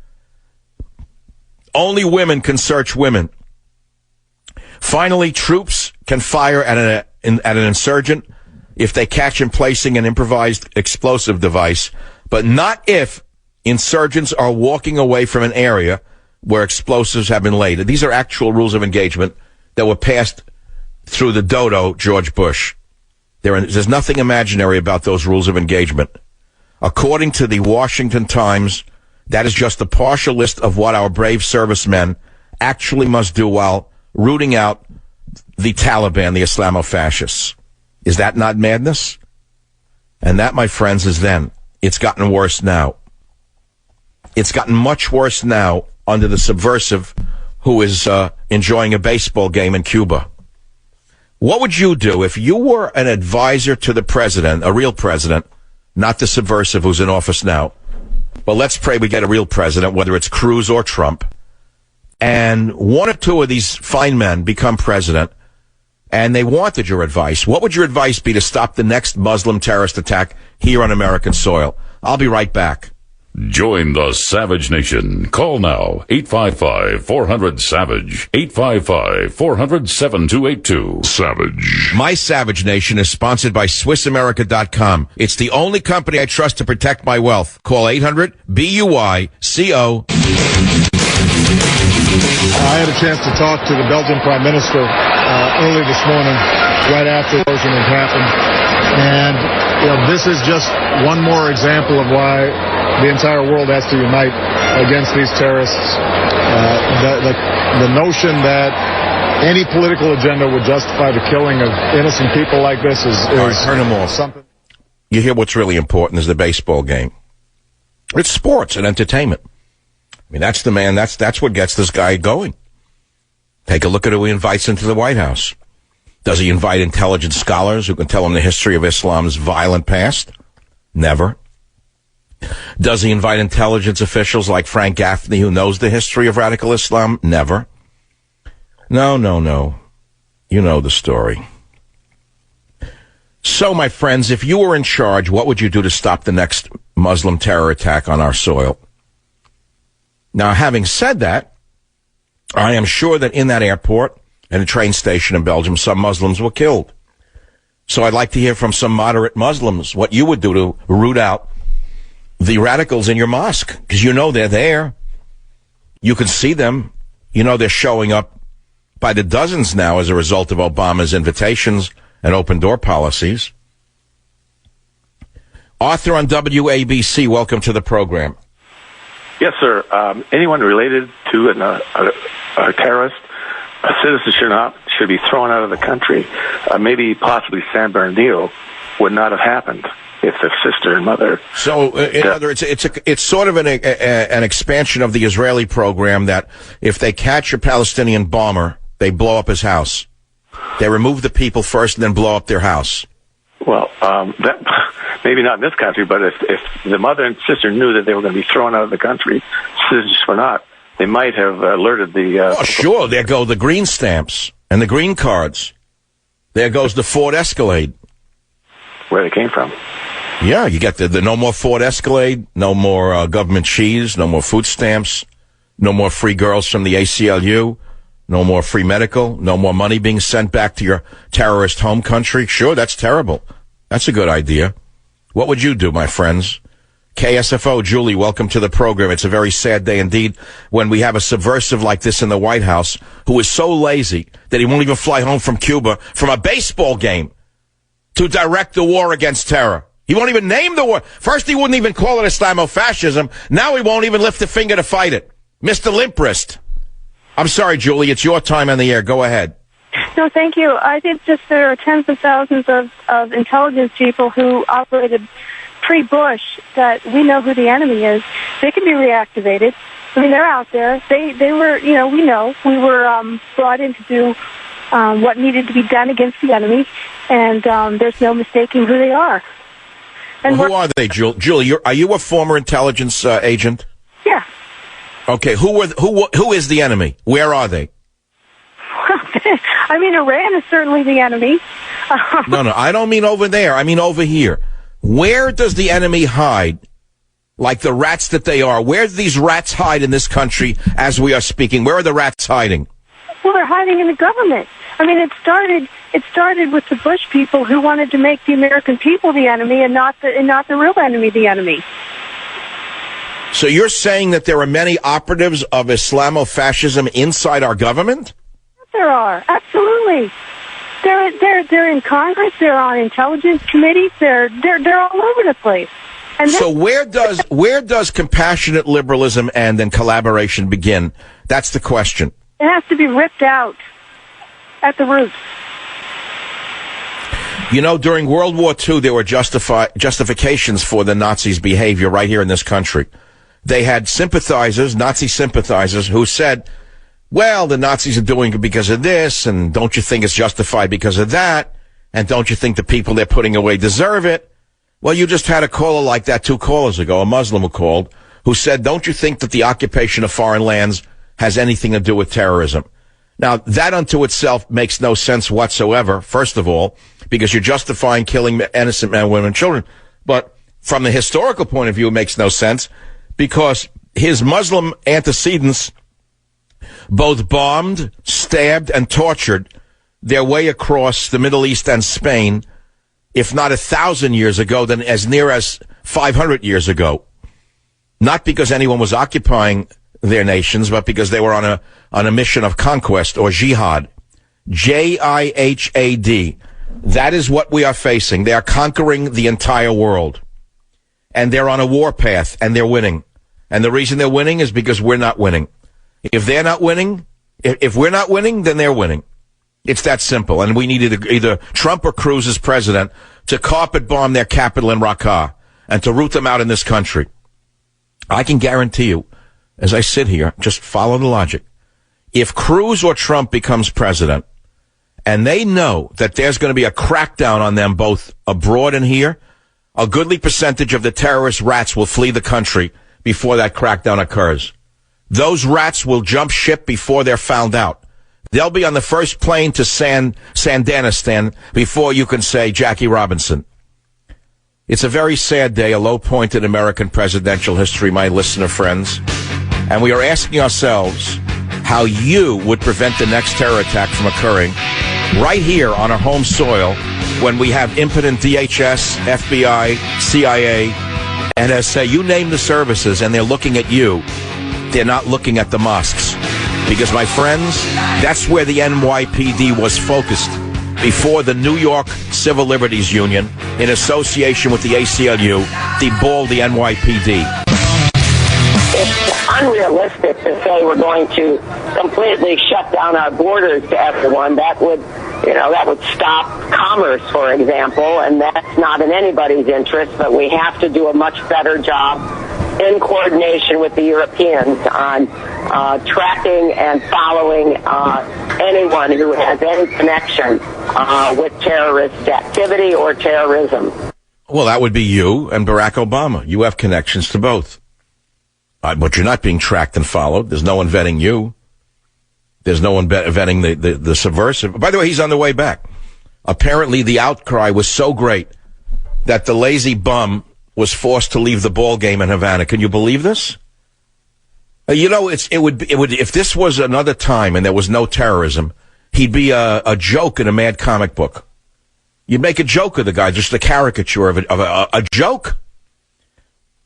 Only women can search women. Finally, troops can fire at an insurgent if they catch him placing an improvised explosive device, but not if insurgents are walking away from an area where explosives have been laid. These are actual rules of engagement that were passed through the dodo, George Bush. There's nothing imaginary about those rules of engagement. According to the Washington Times, that is just a partial list of what our brave servicemen actually must do while rooting out the Taliban, the Islamofascists. Is that not madness? And that, my friends, is then. It's gotten worse now. It's gotten much worse now under the subversive who is enjoying a baseball game in Cuba. What would you do if you were an advisor to the president, a real president, not the subversive who's in office now? But let's pray we get a real president, whether it's Cruz or Trump. And one or two of these fine men become president, and they wanted your advice. What would your advice be to stop the next Muslim terrorist attack here on American soil? I'll be right back. Join the Savage Nation. Call now, 855-400-SAVAGE, 855-400-7282. Savage. My Savage Nation is sponsored by SwissAmerica.com. It's the only company I trust to protect my wealth. Call 800-BUYCO. I had a chance to talk to the Belgian Prime Minister early this morning, right after the explosion had happened. And, this is just one more example of why the entire world has to unite against these terrorists. The notion that any political agenda would justify the killing of innocent people like this is turn them off. Something. You hear what's really important is the baseball game. It's sports and entertainment. I mean, that's the man. That's what gets this guy going. Take a look at who he invites into the White House. Does he invite intelligent scholars who can tell him the history of Islam's violent past? Never. Does he invite intelligence officials like Frank Gaffney who knows the history of radical Islam? Never. No. You know the story. So, my friends, if you were in charge, what would you do to stop the next Muslim terror attack on our soil? Now, having said that, I am sure that in that airport and a train station in Belgium, some Muslims were killed. So I'd like to hear from some moderate Muslims what you would do to root out the radicals in your mosque, because they're there. You can see them. They're showing up by the dozens now as a result of Obama's invitations and open door policies. Arthur on WABC, welcome to the program. Yes, sir. Anyone related to a terrorist, a citizen should be thrown out of the country. Maybe possibly San Bernardino would not have happened if the sister and mother. So, in other words, it's sort of an expansion of the Israeli program that if they catch a Palestinian bomber, they blow up his house. They remove the people first and then blow up their house. Well, that maybe not in this country, but if the mother and sister knew that they were going to be thrown out of the country, citizens were not, they might have alerted the... sure. There go the green stamps and the green cards. There goes the Ford Escalade. Where they came from. Yeah, you get the no more Ford Escalade, no more government cheese, no more food stamps, no more free girls from the ACLU, no more free medical, no more money being sent back to your terrorist home country. Sure, that's terrible. That's a good idea. What would you do, my friends? KSFO, Julie, welcome to the program. It's a very sad day indeed when we have a subversive like this in the White House who is so lazy that he won't even fly home from Cuba from a baseball game to direct the war against terror. He won't even name the war. First, he wouldn't even call it Islamofascism. Now he won't even lift a finger to fight it. Mr. Limprist. I'm sorry, Julie. It's your time on the air. Go ahead. No, thank you. I think just there are tens of thousands of intelligence people who operated pre-Bush that we know who the enemy is. They can be reactivated. I mean, they're out there. They were, we know. We were brought in to do what needed to be done against the enemy, and there's no mistaking who they are. And who are they, Julie? Are you a former intelligence agent? Yeah. Okay. Who is the enemy? Where are they? I mean, Iran is certainly the enemy. No, I don't mean over there. I mean over here. Where does the enemy hide? Like the rats that they are. Where do these rats hide in this country as we are speaking? Where are the rats hiding? Well, they're hiding in the government. I mean, it started with the Bush people who wanted to make the American people the enemy and not the real enemy the enemy. So you're saying that there are many operatives of Islamofascism inside our government? There are, absolutely. They're in Congress. They're on intelligence committees. They're all over the place. And so where does compassionate liberalism and then collaboration begin? That's the question. It has to be ripped out at the roots. You know, during World War II, there were justifications for the Nazis' behavior right here in this country. They had sympathizers, Nazi sympathizers, who said, well, the Nazis are doing it because of this, and don't you think it's justified because of that? And don't you think the people they're putting away deserve it? Well, you just had a caller like that 2 callers ago, a Muslim who called, who said, don't you think that the occupation of foreign lands has anything to do with terrorism? Now, that unto itself makes no sense whatsoever, first of all, because you're justifying killing innocent men, women, and children. But from the historical point of view, it makes no sense, because his Muslim antecedents both bombed, stabbed, and tortured their way across the Middle East and Spain, if not 1,000 years ago, then as near as 500 years ago. Not because anyone was occupying their nations, but because they were on a mission of conquest, or jihad. Jihad. That is what we are facing. They are conquering the entire world. And they're on a war path, and they're winning. And the reason they're winning is because we're not winning. If they're not winning, if we're not winning, then they're winning. It's that simple. And we needed either Trump or Cruz as president to carpet bomb their capital in Raqqa and to root them out in this country. I can guarantee you, as I sit here, just follow the logic. If Cruz or Trump becomes president, and they know that there's going to be a crackdown on them both abroad and here, a goodly percentage of the terrorist rats will flee the country before that crackdown occurs. Those rats will jump ship before they're found out. They'll be on the first plane to Sandanistan before you can say Jackie Robinson. It's a very sad day, a low point in American presidential history, my listener friends. And we are asking ourselves how you would prevent the next terror attack from occurring right here on our home soil when we have impotent DHS, FBI, CIA, NSA, you name the services, and they're looking at you. They're not looking at the mosques. Because, my friends, that's where the NYPD was focused before the New York Civil Liberties Union, in association with the ACLU, deballed the NYPD. It's unrealistic to say we're going to completely shut down our borders to everyone. That would stop commerce, for example, and that's not in anybody's interest, but we have to do a much better job in coordination with the Europeans on tracking and following anyone who has any connection with terrorist activity or terrorism. Well, that would be you and Barack Obama. You have connections to both. But you're not being tracked and followed. There's no one vetting you. There's no one vetting the subversive. By the way, he's on the way back. Apparently, the outcry was so great that the lazy bum was forced to leave the ball game in Havana. Can you believe this? It would if this was another time and there was no terrorism, he'd be a joke in a Mad comic book. You'd make a joke of the guy, just a caricature of a joke.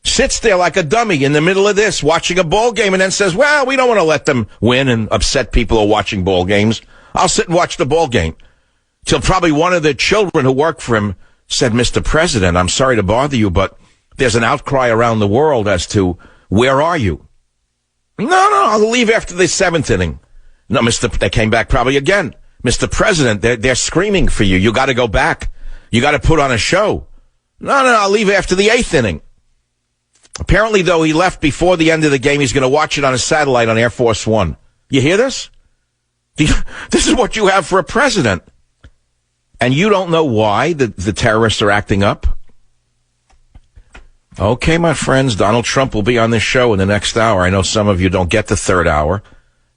Sits there like a dummy in the middle of this, watching a ball game, and then says, well, we don't want to let them win and upset people who are watching ball games. I'll sit and watch the ball game. Till probably one of the children who worked for him said, Mr. President, I'm sorry to bother you, but there's an outcry around the world as to where are you? No, I'll leave after the 7th inning. No, they came back probably again. Mr. President, they're screaming for you. You got to go back. You got to put on a show. No, I'll leave after the 8th inning. Apparently, though, he left before the end of the game. He's going to watch it on a satellite on Air Force One. You hear this? This is what you have for a president. And you don't know why the terrorists are acting up? Okay, my friends, Donald Trump will be on this show in the next hour. I know some of you don't get the third hour.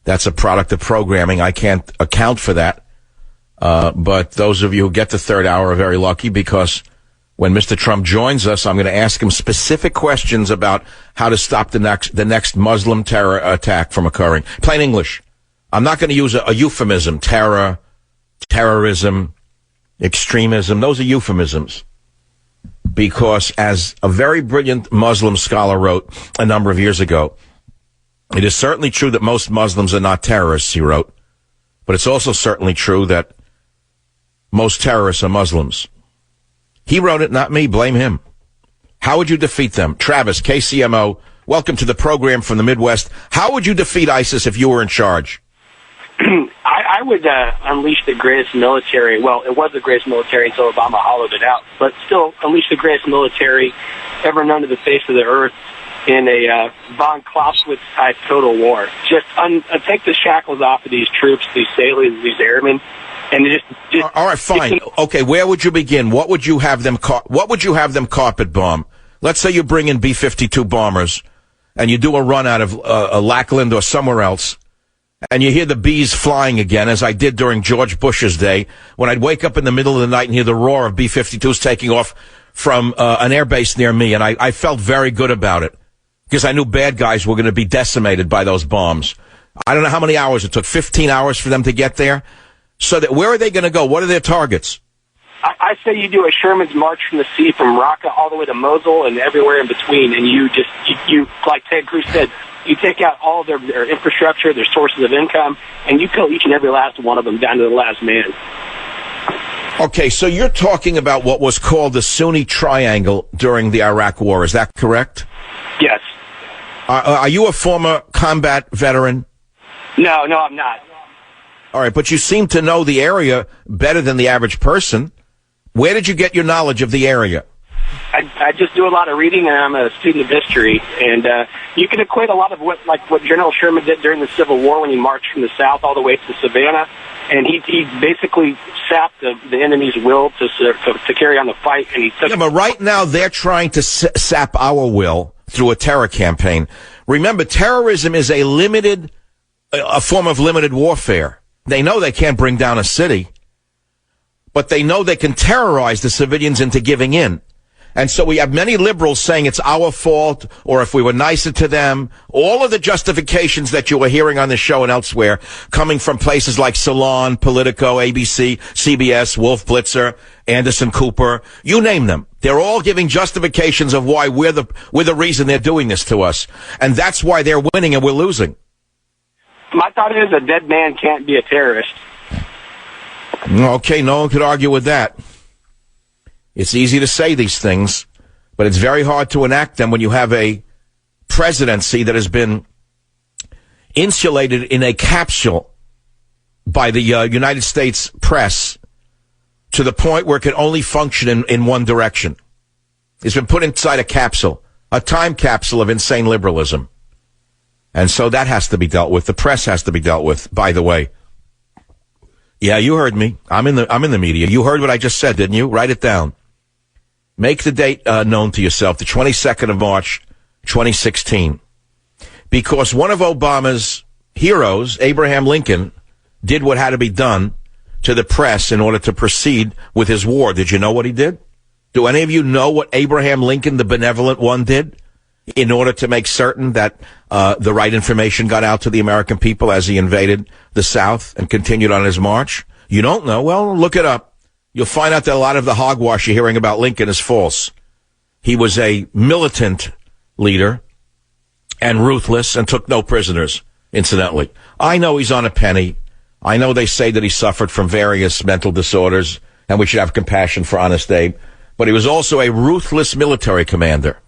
That's a product of programming. I can't account for that. But those of you who get the third hour are very lucky, because when Mr. Trump joins us, I'm going to ask him specific questions about how to stop the next Muslim terror attack from occurring. Plain English. I'm not going to use a euphemism. Terrorism, extremism. Those are euphemisms. Because as a very brilliant Muslim scholar wrote a number of years ago, it is certainly true that most Muslims are not terrorists, he wrote. But it's also certainly true that most terrorists are Muslims. He wrote it, not me. Blame him. How would you defeat them? Travis, KCMO, welcome to the program from the Midwest. How would you defeat ISIS if you were in charge? I I would unleash the greatest military. Well, it was the greatest military until Obama hollowed it out, but still unleash the greatest military ever known to the face of the earth in a von Clausewitz-type total war. Just take the shackles off of these troops, these sailors, these airmen, and just all right, fine. Okay, where would you begin? What would you have them? What would you have them carpet bomb? Let's say you bring in B-52 bombers, and you do a run out of Lackland or somewhere else, and you hear the bees flying again, as I did during George Bush's day, when I'd wake up in the middle of the night and hear the roar of B-52s taking off from an airbase near me, and I felt very good about it, because I knew bad guys were going to be decimated by those bombs. I don't know how many hours it took, 15 hours for them to get there. So that where are they going to go? What are their targets? I say you do a Sherman's March from the Sea from Raqqa all the way to Mosul and everywhere in between, and you like Ted Cruz said, you take out all their infrastructure, their sources of income, and you kill each and every last one of them down to the last man. Okay, so you're talking about what was called the Sunni Triangle during the Iraq War. Is that correct? Yes. Are you a former combat veteran? No, I'm not. All right, but you seem to know the area better than the average person. Where did you get your knowledge of the area? I just do a lot of reading, and I'm a student of history. And you can equate a lot of what General Sherman did during the Civil War when he marched from the south all the way to Savannah, and he basically sapped the enemy's will to carry on the fight. And he took. Yeah, but right now they're trying to sap our will through a terror campaign. Remember, terrorism is a form of limited warfare. They know they can't bring down a city, but they know they can terrorize the civilians into giving in. And so we have many liberals saying it's our fault, or if we were nicer to them, all of the justifications that you were hearing on this show and elsewhere, coming from places like Salon, Politico, ABC, CBS, Wolf Blitzer, Anderson Cooper, you name them. They're all giving justifications of why we're the reason they're doing this to us. And that's why they're winning and we're losing. My thought is a dead man can't be a terrorist. Okay, no one could argue with that. It's easy to say these things, but it's very hard to enact them when you have a presidency that has been insulated in a capsule by the United States press to the point where it can only function in one direction. It's been put inside a capsule, a time capsule of insane liberalism. And so that has to be dealt with. The press has to be dealt with, by the way. Yeah, you heard me. I'm in the media. You heard what I just said, didn't you? Write it down. Make the date known to yourself, the 22nd of March, 2016. Because one of Obama's heroes, Abraham Lincoln, did what had to be done to the press in order to proceed with his war. Did you know what he did? Do any of you know what Abraham Lincoln, the benevolent one, did in order to make certain that the right information got out to the American people as he invaded the South and continued on his march? You don't know? Well, look it up. You'll find out that a lot of the hogwash you're hearing about Lincoln is false. He was a militant leader and ruthless and took no prisoners, incidentally. I know he's on a penny. I know they say that he suffered from various mental disorders, and we should have compassion for Honest Abe. But he was also a ruthless military commander.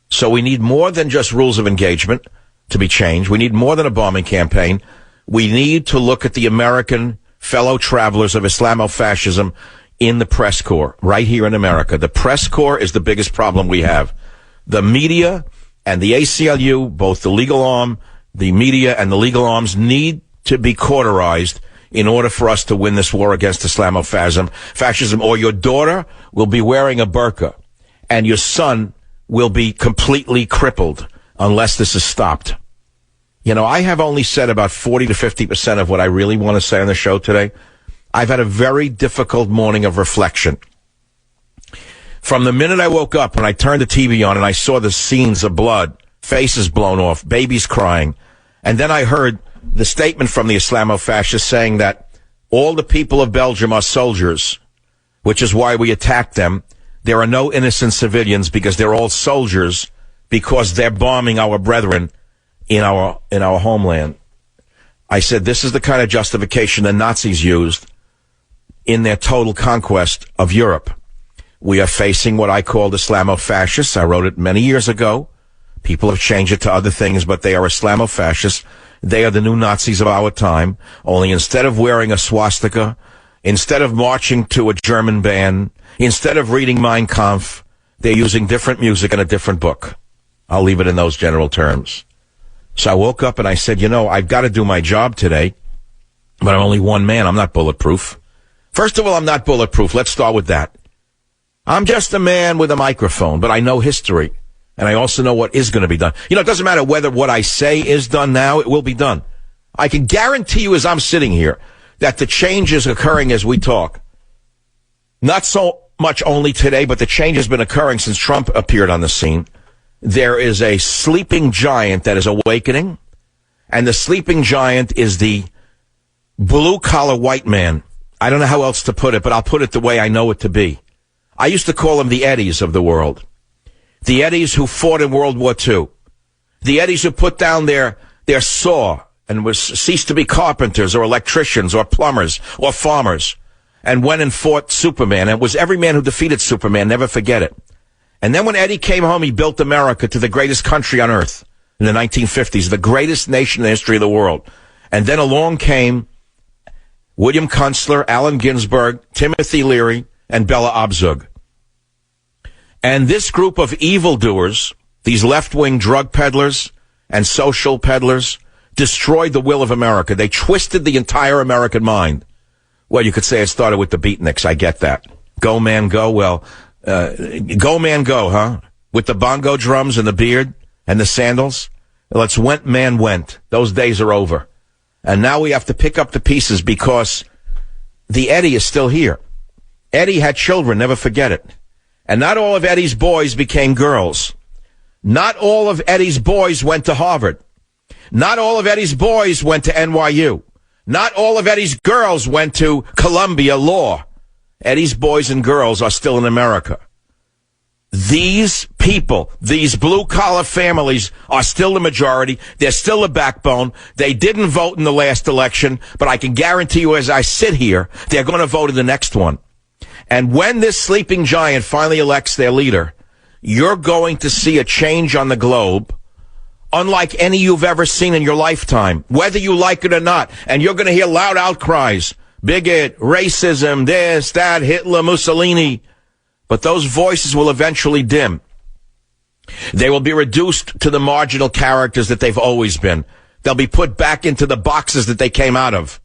So we need more than just rules of engagement to be changed. We need more than a bombing campaign. We need to look at the American fellow travelers of Islamofascism in the press corps, right here in America. The press corps is the biggest problem we have. The media and the ACLU, both the legal arm, the media and the legal arms, need to be cauterized in order for us to win this war against Islamofascism, or your daughter will be wearing a burqa and your son will be completely crippled unless this is stopped. You know, I have only said about 40 to 50% of what I really want to say on the show today. I've had a very difficult morning of reflection. From the minute I woke up and I turned the TV on and I saw the scenes of blood, faces blown off, babies crying, and then I heard the statement from the Islamofascists saying that all the people of Belgium are soldiers, which is why we attacked them. There are no innocent civilians because they're all soldiers because they're bombing our brethren in our homeland. I said, this is the kind of justification the Nazis used in their total conquest of Europe. We are facing what I called Islamofascists. I wrote it many years ago. People have changed it to other things, but they are Islamofascists. They are the new Nazis of our time, only instead of wearing a swastika, instead of marching to a German band, instead of reading Mein Kampf, they're using different music and a different book. I'll leave it in those general terms. So I woke up and I said, I've got to do my job today, but I'm only one man. I'm not bulletproof. First of all, I'm not bulletproof. Let's start with that. I'm just a man with a microphone, but I know history, and I also know what is going to be done. It doesn't matter whether what I say is done now, it will be done. I can guarantee you as I'm sitting here that the change is occurring as we talk. Not so much only today, but the change has been occurring since Trump appeared on the scene. There is a sleeping giant that is awakening, and the sleeping giant is the blue-collar white man. I don't know how else to put it, but I'll put it the way I know it to be. I used to call them the Eddies of the world. The Eddies who fought in World War II. The Eddies who put down their saw and ceased to be carpenters or electricians or plumbers or farmers and went and fought Superman. And it was every man who defeated Superman, never forget it. And then when Eddie came home, he built America to the greatest country on earth in the 1950s, the greatest nation in the history of the world. And then along came William Kunstler, Allen Ginsberg, Timothy Leary, and Bella Abzug. And this group of evildoers, these left-wing drug peddlers and social peddlers, destroyed the will of America. They twisted the entire American mind. Well, you could say it started with the beatniks. I get that. Go, man, go. Well, go, man, go, huh? With the bongo drums and the beard and the sandals. Well, it's went, man, went. Those days are over. And now we have to pick up the pieces because the Eddie is still here. Eddie had children, never forget it. And not all of Eddie's boys became girls. Not all of Eddie's boys went to Harvard. Not all of Eddie's boys went to NYU. Not all of Eddie's girls went to Columbia Law. Eddie's boys and girls are still in America. These people, these blue-collar families are still the majority. They're still the backbone. They didn't vote in the last election, but I can guarantee you as I sit here, they're going to vote in the next one. And when this sleeping giant finally elects their leader, you're going to see a change on the globe unlike any you've ever seen in your lifetime, whether you like it or not. And you're going to hear loud outcries, bigot, racism, this, that, Hitler, Mussolini. But those voices will eventually dim. They will be reduced to the marginal characters that they've always been. They'll be put back into the boxes that they came out of.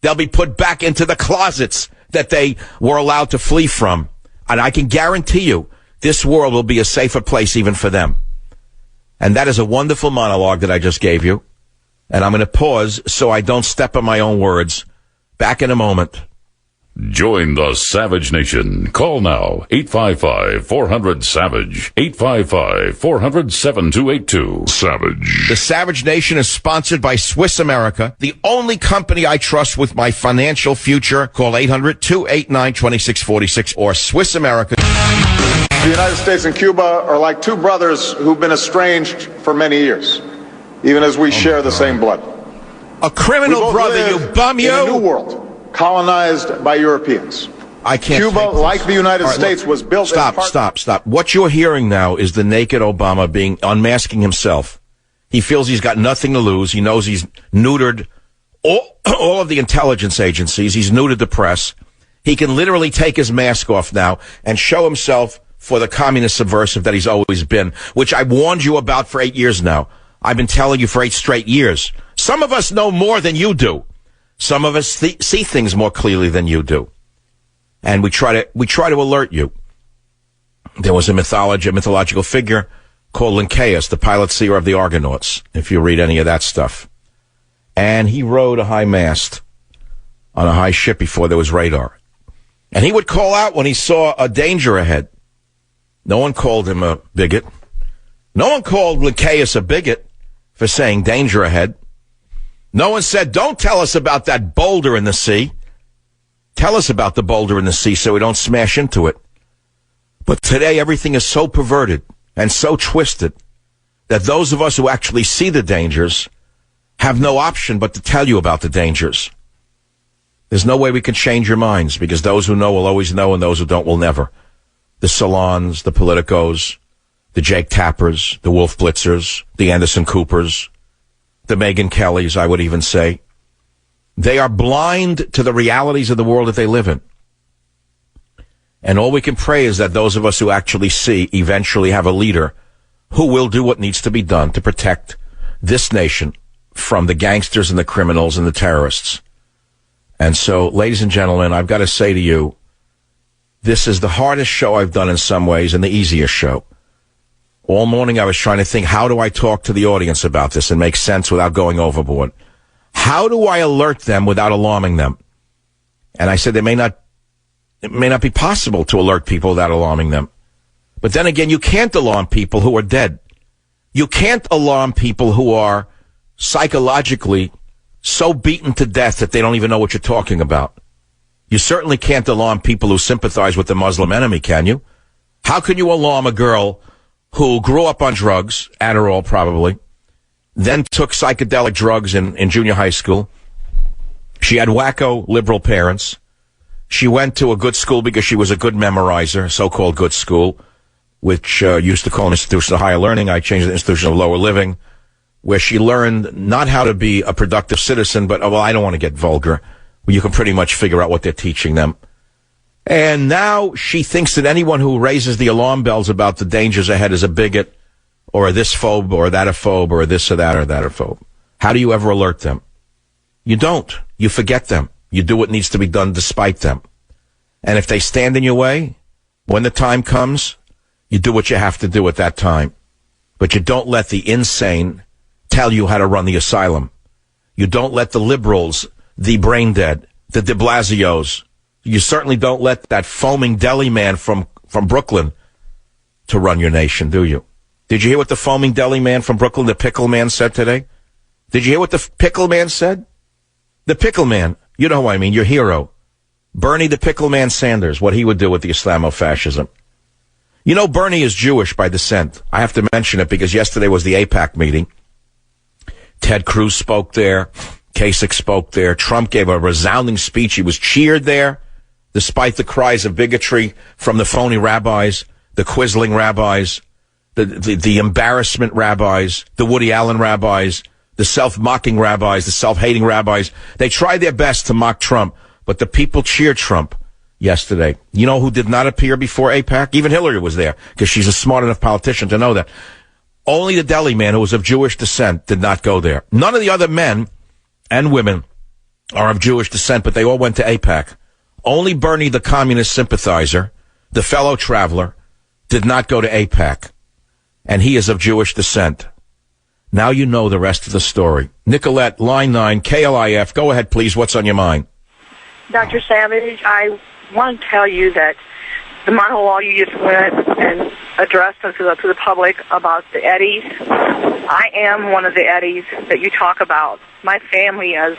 They'll be put back into the closets that they were allowed to flee from. And I can guarantee you, this world will be a safer place even for them. And that is a wonderful monologue that I just gave you. And I'm going to pause so I don't step on my own words. Back in a moment. Join the Savage Nation. Call now, 855-400-SAVAGE, 855-400-7282. Savage. The Savage Nation is sponsored by Swiss America, the only company I trust with my financial future. Call 800-289-2646 or Swiss America. The United States and Cuba are like two brothers who've been estranged for many years, even as we share the same blood. A criminal brother, you bum, you! In a new world, colonized by Europeans. I can't. Cuba, like the United States, was built. Stop. What you're hearing now is the naked Obama unmasking himself. He feels he's got nothing to lose. He knows he's neutered all of the intelligence agencies. He's neutered the press. He can literally take his mask off now and show himself for the communist subversive that he's always been, which I warned you about for 8 years now. I've been telling you for 8 straight years. Some of us know more than you do. Some of us see things more clearly than you do. And we try to alert you. There was a mythological figure called Linnaeus, the pilot seer of the Argonauts, if you read any of that stuff. And he rode a high mast on a high ship before there was radar. And he would call out when he saw a danger ahead. No one called him a bigot. No one called Linnaeus a bigot for saying danger ahead. No one said, don't tell us about that boulder in the sea. Tell us about the boulder in the sea so we don't smash into it. But today everything is so perverted and so twisted that those of us who actually see the dangers have no option but to tell you about the dangers. There's no way we can change your minds because those who know will always know and those who don't will never. The Salons, the Politicos, the Jake Tappers, the Wolf Blitzers, the Anderson Coopers, the Megyn Kellys, I would even say. They are blind to the realities of the world that they live in. And all we can pray is that those of us who actually see eventually have a leader who will do what needs to be done to protect this nation from the gangsters and the criminals and the terrorists. And so, ladies and gentlemen, I've got to say to you, this is the hardest show I've done in some ways and the easiest show. All morning I was trying to think, how do I talk to the audience about this and make sense without going overboard? How do I alert them without alarming them? And I said it may not be possible to alert people without alarming them. But then again, you can't alarm people who are dead. You can't alarm people who are psychologically so beaten to death that they don't even know what you're talking about. You certainly can't alarm people who sympathize with the Muslim enemy, can you? How can you alarm a girl who grew up on drugs, Adderall probably, then took psychedelic drugs in junior high school? She had wacko liberal parents. She went to a good school because she was a good memorizer, so-called good school, which used to call an institution of higher learning. I changed it to institution of lower living, where she learned not how to be a productive citizen, but, I don't want to get vulgar. You can pretty much figure out what they're teaching them. And now she thinks that anyone who raises the alarm bells about the dangers ahead is a bigot, or a this phobe, or that a phobe, or this or that a phobe. How do you ever alert them? You don't. You forget them. You do what needs to be done despite them. And if they stand in your way, when the time comes, you do what you have to do at that time. But you don't let the insane tell you how to run the asylum. You don't let the liberals, the brain dead, the de Blasios. You certainly don't let that foaming deli man from Brooklyn to run your nation, do you? Did you hear what the foaming deli man from Brooklyn, the pickle man, said today? Did you hear what the pickle man said? The pickle man, you know who I mean, your hero. Bernie the pickle man Sanders, what he would do with the Islamofascism. You know, Bernie is Jewish by descent. I have to mention it because yesterday was the AIPAC meeting. Ted Cruz spoke there. Kasich spoke there. Trump gave a resounding speech. He was cheered there, despite the cries of bigotry from the phony rabbis, the quizzling rabbis, the embarrassment rabbis, the Woody Allen rabbis, the self-mocking rabbis, the self-hating rabbis. They tried their best to mock Trump, but the people cheered Trump yesterday. You know who did not appear before AIPAC? Even Hillary was there, because she's a smart enough politician to know that. Only the deli man, who was of Jewish descent, did not go there. None of the other men and women are of Jewish descent, but they all went to AIPAC. Only Bernie, the communist sympathizer, the fellow traveler, did not go to AIPAC. And he is of Jewish descent. Now you know the rest of the story. Nicolette, line 9, KLIF. Go ahead, please. What's on your mind? Dr. Savage, I want to tell you that the monologue you just went and addressed to the public about the Eddies, I am one of the Eddies that you talk about. My family is,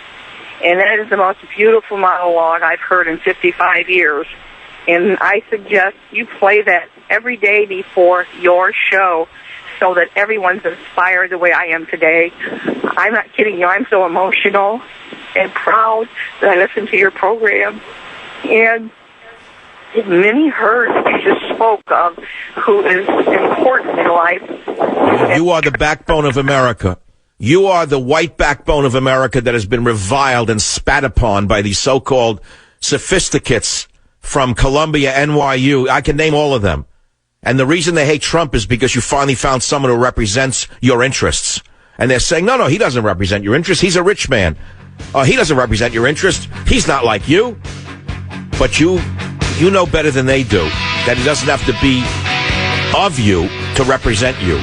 and that is the most beautiful monologue I've heard in 55 years. And I suggest you play that every day before your show so that everyone's inspired the way I am today. I'm not kidding you. I'm so emotional and proud that I listen to your program. And many heard what you just spoke of, who is important in life. You are the backbone of America. You are the white backbone of America that has been reviled and spat upon by these so-called sophisticates from Columbia, NYU. I can name all of them. And the reason they hate Trump is because you finally found someone who represents your interests. And they're saying, no, he doesn't represent your interests. He's a rich man. He doesn't represent your interests. He's not like you. But you know better than they do that he doesn't have to be of you to represent you.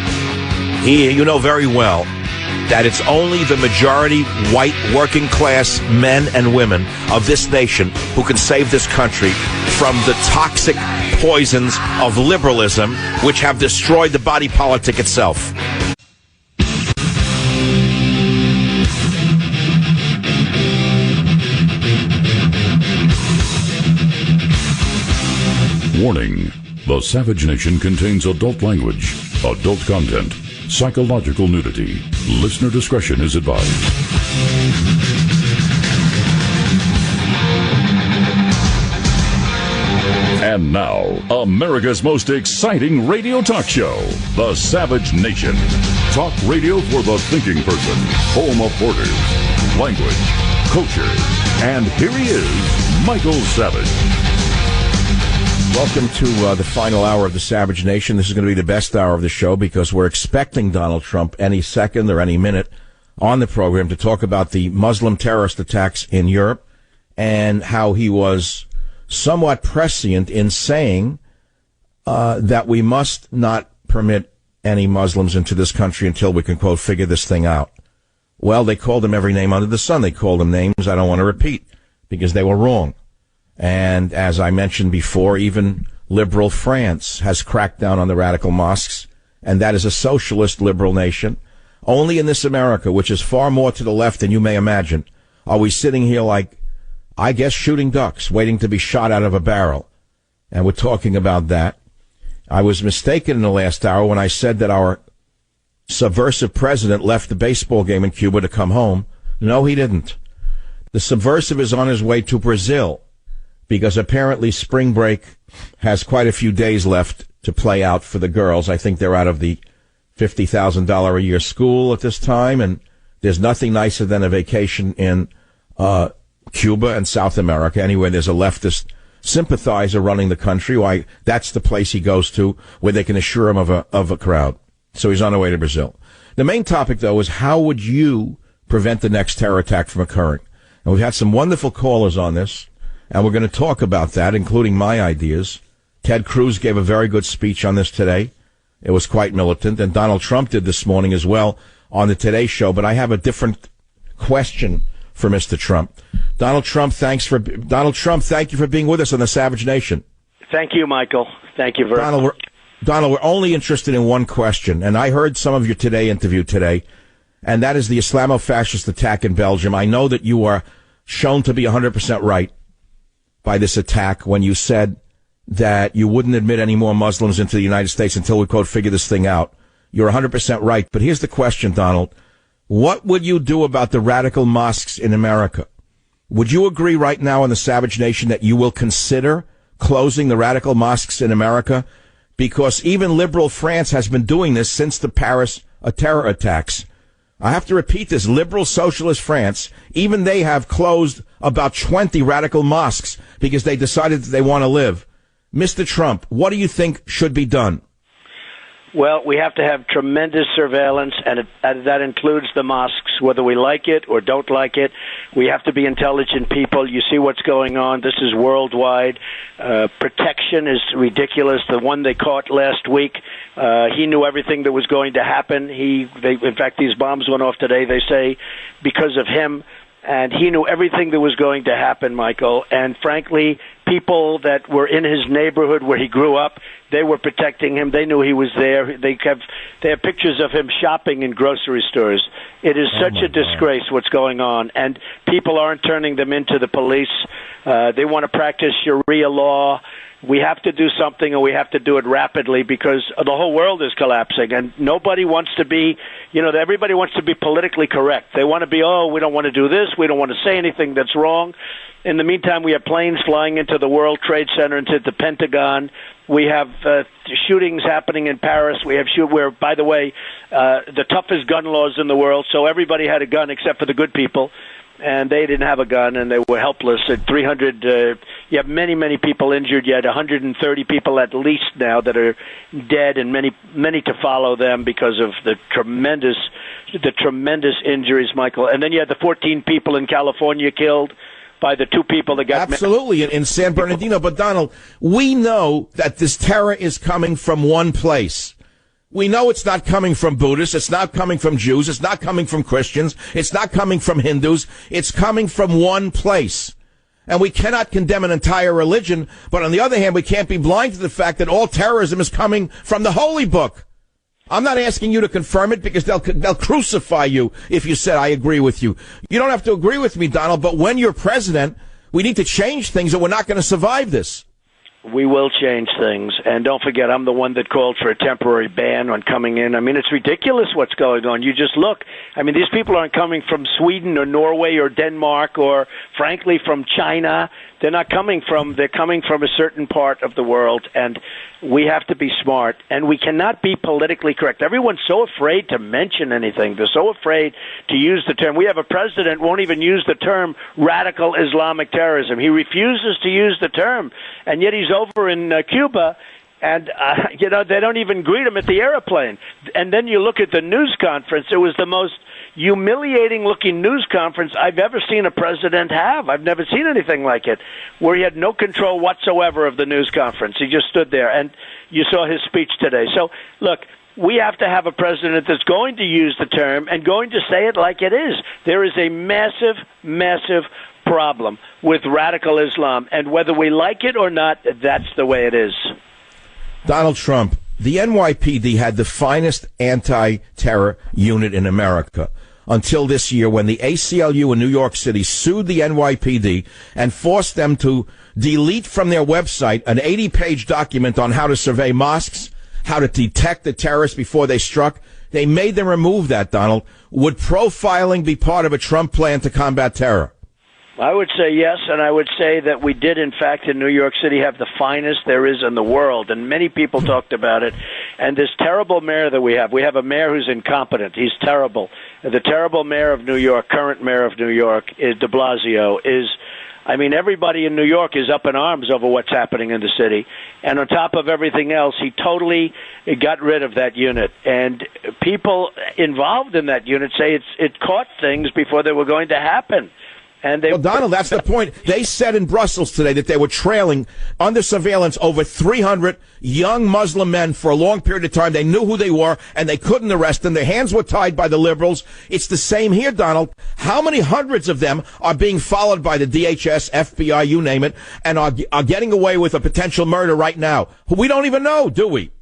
You know very well that it's only the majority white working class men and women of this nation who can save this country from the toxic poisons of liberalism, which have destroyed the body politic itself. Warning. The Savage Nation contains adult language, adult content, psychological nudity. Listener discretion is advised. And now, America's most exciting radio talk show, The Savage Nation. Talk radio for the thinking person, home of borders, language, culture. And here he is, Michael Savage. Welcome to the final hour of The Savage Nation. This is going to be the best hour of the show because we're expecting Donald Trump any second or any minute on the program to talk about the Muslim terrorist attacks in Europe and how he was somewhat prescient in saying that we must not permit any Muslims into this country until we can, quote, figure this thing out. Well, they called him every name under the sun. They called him names I don't want to repeat because they were wrong. And as I mentioned before, even liberal France has cracked down on the radical mosques, and that is a socialist liberal nation. Only in this America, which is far more to the left than you may imagine, are we sitting here like, I guess, shooting ducks, waiting to be shot out of a barrel. And we're talking about that. I was mistaken in the last hour when I said that our subversive president left the baseball game in Cuba to come home. No, he didn't. The subversive is on his way to Brazil because apparently spring break has quite a few days left to play out for the girls. I think they're out of the $50,000 a year school at this time, and there's nothing nicer than a vacation in Cuba and South America. Anyway, there's a leftist sympathizer running the country. Why, that's the place he goes to where they can assure him of a crowd. So he's on the way to Brazil. The main topic, though, is how would you prevent the next terror attack from occurring? And we've had some wonderful callers on this, and we're going to talk about that, including my ideas. Ted Cruz gave a very good speech on this today. It was quite militant, and Donald Trump did this morning as well on the Today Show, but I have a different question for Mr. Trump. Donald Trump, thank you for being with us on the Savage Nation. Thank you, Michael. Thank you very much. Donald, we're only interested in one question, and I heard some of your Today interview today, and that is the Islamo-fascist attack in Belgium. I know that you are shown to be 100% right by this attack when you said that you wouldn't admit any more Muslims into the United States until we, quote, figure this thing out. You're 100% right. But here's the question, Donald. What would you do about the radical mosques in America? Would you agree right now in the Savage Nation that you will consider closing the radical mosques in America? Because even liberal France has been doing this since the Paris terror attacks. I have to repeat this. Liberal socialist France, even they have closed about 20 radical mosques because they decided that they want to live. Mr. Trump, what do you think should be done? Well, we have to have tremendous surveillance, and that includes the mosques, whether we like it or don't like it. We have to be intelligent people. You see what's going on. This is worldwide. Protection is ridiculous. The one they caught last week, he knew everything that was going to happen. In fact, these bombs went off today, they say, because of him. And he knew everything that was going to happen, Michael. And frankly, people that were in his neighborhood where he grew up, they were protecting him. They knew he was there. They have pictures of him shopping in grocery stores. It is such a disgrace what's going on. And people aren't turning them into the police. They want to practice Sharia law. We have to do something, and we have to do it rapidly because the whole world is collapsing, and nobody wants to be, everybody wants to be politically correct. They want to be, we don't want to do this. We don't want to say anything that's wrong. In the meantime, we have planes flying into the World Trade Center, into the Pentagon. We have shootings happening in Paris. We have where, by the way, the toughest gun laws in the world, so everybody had a gun except for the good people. And they didn't have a gun, and they were helpless. At 300, you have many, many people injured. You had 130 people at least now that are dead, and many to follow them because of the tremendous injuries, Michael. And then you had the 14 people in California killed by the two people that got... Absolutely, in San Bernardino. But, Donald, we know that this terror is coming from one place. We know it's not coming from Buddhists, it's not coming from Jews, it's not coming from Christians, it's not coming from Hindus, it's coming from one place. And we cannot condemn an entire religion, but on the other hand, we can't be blind to the fact that all terrorism is coming from the Holy Book. I'm not asking you to confirm it because they'll crucify you if you said I agree with you. You don't have to agree with me, Donald, but when you're president, we need to change things or we're not going to survive this. We will change things. And don't forget, I'm the one that called for a temporary ban on coming in. I mean, it's ridiculous what's going on. You just look. I mean, these people aren't coming from Sweden or Norway or Denmark or frankly, from China. They're coming from a certain part of the world, and we have to be smart, and we cannot be politically correct. Everyone's so afraid to mention anything. They're so afraid to use the term. We have a president who won't even use the term radical Islamic terrorism. He refuses to use the term, and yet he's over in Cuba. And, they don't even greet him at the airplane. And then you look at the news conference. It was the most humiliating-looking news conference I've ever seen a president have. I've never seen anything like it, where he had no control whatsoever of the news conference. He just stood there, and you saw his speech today. So, look, we have to have a president that's going to use the term and going to say it like it is. There is a massive, massive problem with radical Islam, and whether we like it or not, that's the way it is. Donald Trump, the NYPD had the finest anti-terror unit in America until this year when the ACLU in New York City sued the NYPD and forced them to delete from their website an 80-page document on how to survey mosques, how to detect the terrorists before they struck. They made them remove that, Donald. Would profiling be part of a Trump plan to combat terror? I would say yes, and I would say that we did, in fact, in New York City have the finest there is in the world, and many people talked about it. And this terrible mayor that we have a mayor who's incompetent. He's terrible. The terrible mayor of New York, current mayor of New York, is de Blasio, everybody in New York is up in arms over what's happening in the city. And on top of everything else, he totally got rid of that unit. And people involved in that unit say it caught things before they were going to happen. Well, Donald, that's the point. They said in Brussels today that they were trailing under surveillance over 300 young Muslim men for a long period of time. They knew who they were, and they couldn't arrest them. Their hands were tied by the liberals. It's the same here, Donald. How many hundreds of them are being followed by the DHS, FBI, you name it, and are getting away with a potential murder right now? We don't even know, do we?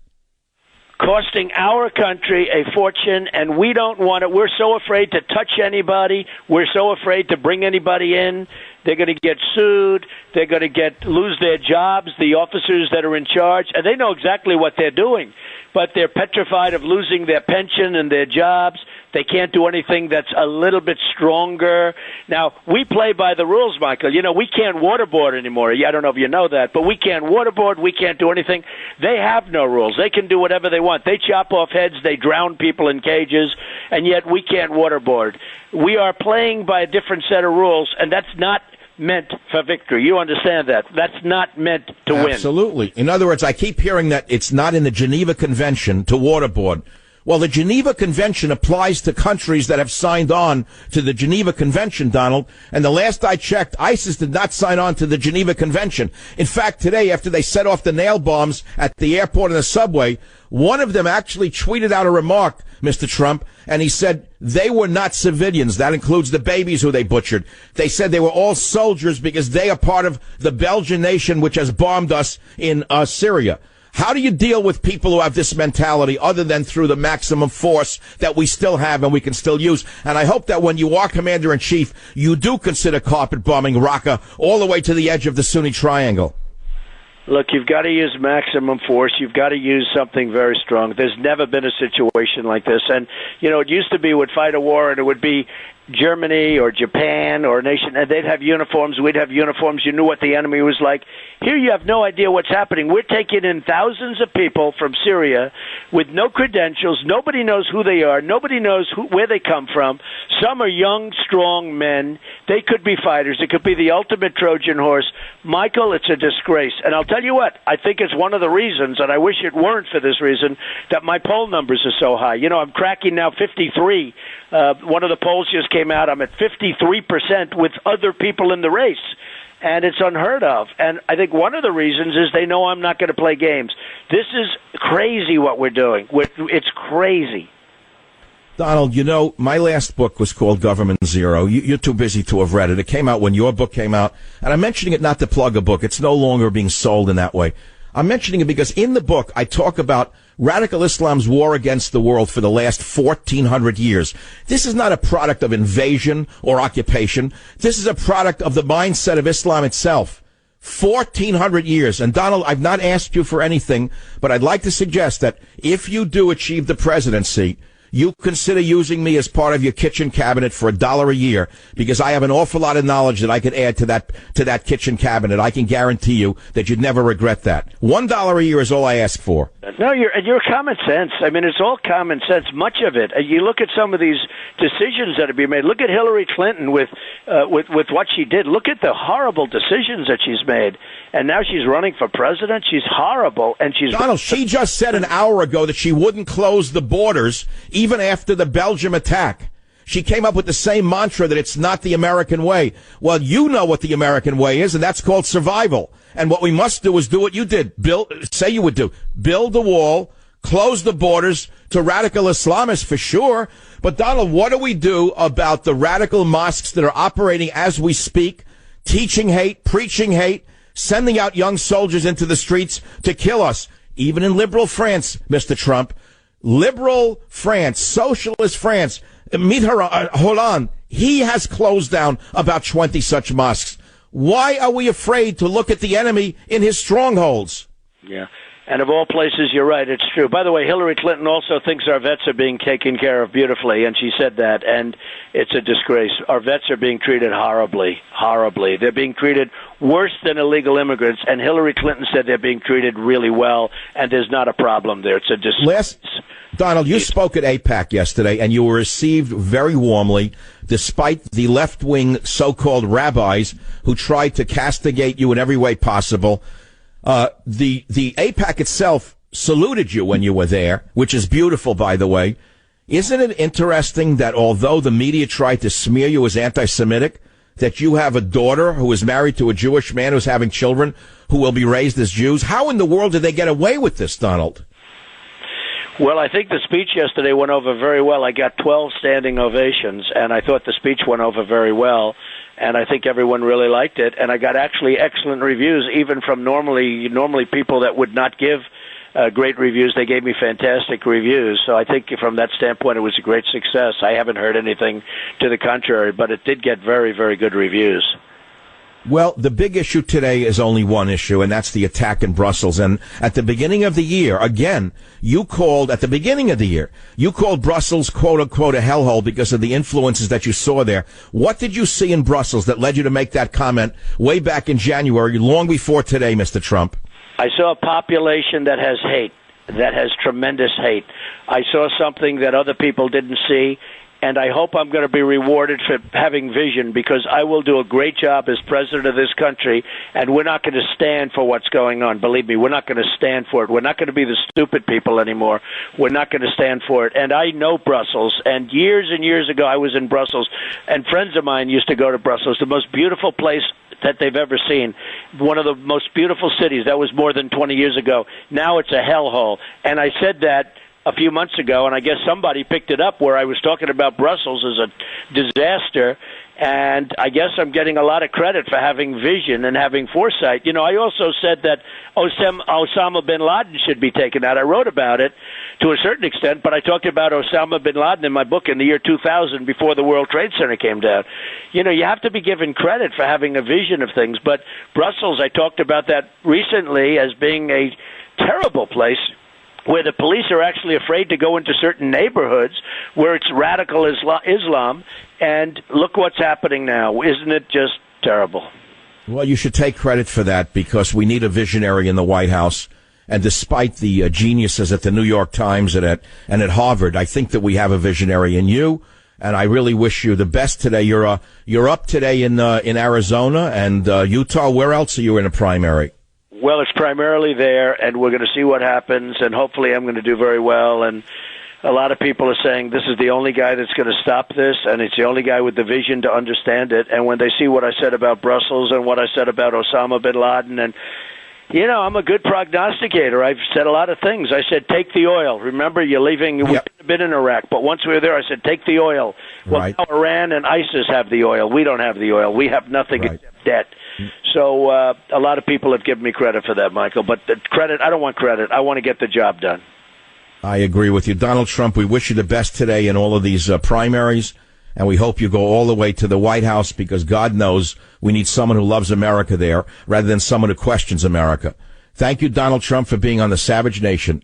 Costing our country a fortune, and we don't want it. We're so afraid to touch anybody. We're so afraid to bring anybody in. They're going to get sued. They're going to lose their jobs, the officers that are in charge. And they know exactly what they're doing, but they're petrified of losing their pension and their jobs. They can't do anything that's a little bit stronger. Now, we play by the rules, Michael. We can't waterboard anymore. I don't know if you know that, but we can't waterboard. We can't do anything. They have no rules. They can do whatever they want. They chop off heads. They drown people in cages, and yet we can't waterboard. We are playing by a different set of rules, and that's not meant for victory. You understand that. That's not meant to win. Absolutely. In other words, I keep hearing that it's not in the Geneva Convention to waterboard. Well, the Geneva Convention applies to countries that have signed on to the Geneva Convention, Donald. And the last I checked, ISIS did not sign on to the Geneva Convention. In fact, today, after they set off the nail bombs at the airport and the subway, one of them actually tweeted out a remark, Mr. Trump, and he said they were not civilians. That includes the babies who they butchered. They said they were all soldiers because they are part of the Belgian nation which has bombed us in Syria. How do you deal with people who have this mentality other than through the maximum force that we still have and we can still use? And I hope that when you are commander-in-chief, you do consider carpet bombing Raqqa all the way to the edge of the Sunni Triangle. Look, you've got to use maximum force. You've got to use something very strong. There's never been a situation like this. And, it used to be we'd fight a war and it would be Germany or Japan or a nation, and they'd have uniforms, we'd have uniforms, you knew what the enemy was like. Here you have no idea what's happening. We're taking in thousands of people from Syria with no credentials. Nobody knows who they are. Nobody knows where they come from. Some are young, strong men. They could be fighters. It could be the ultimate Trojan horse. Michael, it's a disgrace. And I'll tell you what, I think it's one of the reasons, and I wish it weren't for this reason, that my poll numbers are so high. I'm cracking now 53. One of the polls just came out. I'm at 53% with other people in the race. And it's unheard of. And I think one of the reasons is they know I'm not going to play games. This is crazy what we're doing. It's crazy. Donald, my last book was called Government Zero. You're too busy to have read it. It came out when your book came out. And I'm mentioning it not to plug a book. It's no longer being sold in that way. I'm mentioning it because in the book, I talk about radical Islam's war against the world for the last 1,400 years. This is not a product of invasion or occupation. This is a product of the mindset of Islam itself. 1,400 years. And Donald, I've not asked you for anything, but I'd like to suggest that if you do achieve the presidency, you consider using me as part of your kitchen cabinet for $1 a year, because I have an awful lot of knowledge that I could add to that kitchen cabinet. I can guarantee you that you'd never regret that. $1 a year is all I ask for. No, you're common sense. I mean, it's all common sense, much of it. You look at some of these decisions that are being made. Look at Hillary Clinton with what she did. Look at the horrible decisions that she's made. And now she's running for president. She's horrible. And she's Donald, she just said an hour ago that she wouldn't close the borders even after the Belgium attack. She came up with the same mantra that it's not the American way. Well, you know what the American way is, and that's called survival. And what we must do is do what you did. Say you would do. Build the wall, close the borders to radical Islamists for sure. But Donald, what do we do about the radical mosques that are operating as we speak, teaching hate, preaching hate, sending out young soldiers into the streets to kill us? Even in liberal France, Mr. Trump, liberal France, socialist France, Mitterrand, Hollande, he has closed down about 20 such mosques. Why are we afraid to look at the enemy in his strongholds? Yeah. And of all places, you're right, it's true. By the way, Hillary Clinton also thinks our vets are being taken care of beautifully, and she said that, and it's a disgrace. Our vets are being treated horribly, horribly. They're being treated worse than illegal immigrants, and Hillary Clinton said they're being treated really well, and there's not a problem there. It's a disgrace. Donald, you spoke at AIPAC yesterday, and you were received very warmly, despite the left-wing so-called rabbis who tried to castigate you in every way possible. The AIPAC itself saluted you when you were there, which is beautiful, by the way. Isn't it interesting that although the media tried to smear you as anti-Semitic, that you have a daughter who is married to a Jewish man who's having children who will be raised as Jews? How in the world did they get away with this, Donald? Well, I think the speech yesterday went over very well. I got 12 standing ovations, and I thought the speech went over very well. And I think everyone really liked it. And I got actually excellent reviews, even from normally people that would not give great reviews. They gave me fantastic reviews. So I think from that standpoint, it was a great success. I haven't heard anything to the contrary, but it did get very, very good reviews. Well, the big issue today is only one issue, and that's the attack in Brussels. And at the beginning of the year, again, you called Brussels, quote unquote, a hellhole because of the influences that you saw there. What did you see in Brussels that led you to make that comment way back in January, long before today, Mr. Trump? I saw a population that has hate, that has tremendous hate. I saw something that other people didn't see. And I hope I'm going to be rewarded for having vision, because I will do a great job as president of this country, and we're not going to stand for what's going on. Believe me, we're not going to stand for it. We're not going to be the stupid people anymore. We're not going to stand for it. And I know Brussels, and years ago I was in Brussels, and friends of mine used to go to Brussels, the most beautiful place that they've ever seen, one of the most beautiful cities. That was more than 20 years ago. Now it's a hellhole. And I said that a few months ago, and I guess somebody picked it up where I was talking about Brussels as a disaster, and I guess I'm getting a lot of credit for having vision and having foresight. You know, I also said that Osama bin Laden should be taken out. I wrote about it to a certain extent, but I talked about Osama bin Laden in my book in the year 2000 before the World Trade Center came down. You know, you have to be given credit for having a vision of things, but Brussels, I talked about that recently as being a terrible place where the police are actually afraid to go into certain neighborhoods where it's radical Islam, and look what's happening now. Isn't it just terrible? Well, you should take credit for that, because we need a visionary in the White House. And despite the geniuses at the New York Times and at Harvard, I think that we have a visionary in you. And I really wish you the best today. You're up today in Arizona and Utah. Where else are you in a primary? Well, it's primarily there, and we're going to see what happens, and hopefully I'm going to do very well. And a lot of people are saying this is the only guy that's going to stop this, and it's the only guy with the vision to understand it. And when they see what I said about Brussels and what I said about Osama bin Laden, and, you know, I'm a good prognosticator. I've said a lot of things. I said, take the oil. Remember, you're leaving. Yep. We've been in Iraq, but once we were there, I said, take the oil. Well, right. Now Iran and ISIS have the oil. We don't have the oil. We have nothing except debt. So a lot of people have given me credit for that, Michael. But the credit, I don't want credit. I want to get the job done. I agree with you. Donald Trump, we wish you the best today in all of these primaries, and we hope you go all the way to the White House, because God knows we need someone who loves America there rather than someone who questions America. Thank you, Donald Trump, for being on the Savage Nation.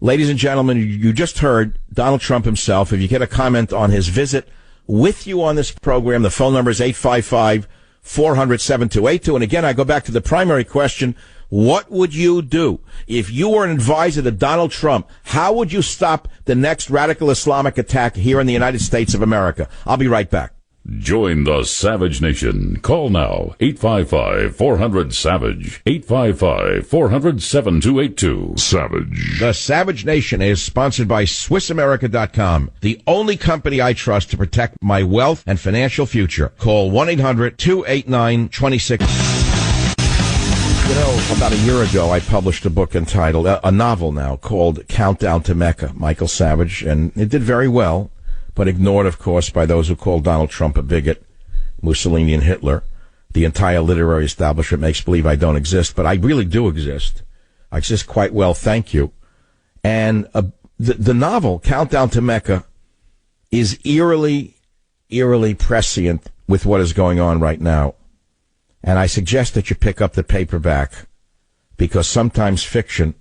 Ladies and gentlemen, you just heard Donald Trump himself. If you get a comment on his visit with you on this program, the phone number is 855-400-7282. And again, I go back to the primary question. What would you do if you were an advisor to Donald Trump? How would you stop the next radical Islamic attack here in the United States of America? I'll be right back. Join the Savage Nation. Call now, 855-400-SAVAGE, 855-400-7282. Savage. The Savage Nation is sponsored by SwissAmerica.com, the only company I trust to protect my wealth and financial future. Call 1-800-289-26. You know, about a year ago, I published a book entitled, a novel now, called Countdown to Mecca, Michael Savage, and it did very well. But ignored, of course, by those who call Donald Trump a bigot, Mussolini and Hitler. The entire literary establishment makes believe I don't exist, but I really do exist. I exist quite well, thank you. And the novel, Countdown to Mecca, is eerily prescient with what is going on right now. And I suggest that you pick up the paperback, because sometimes fiction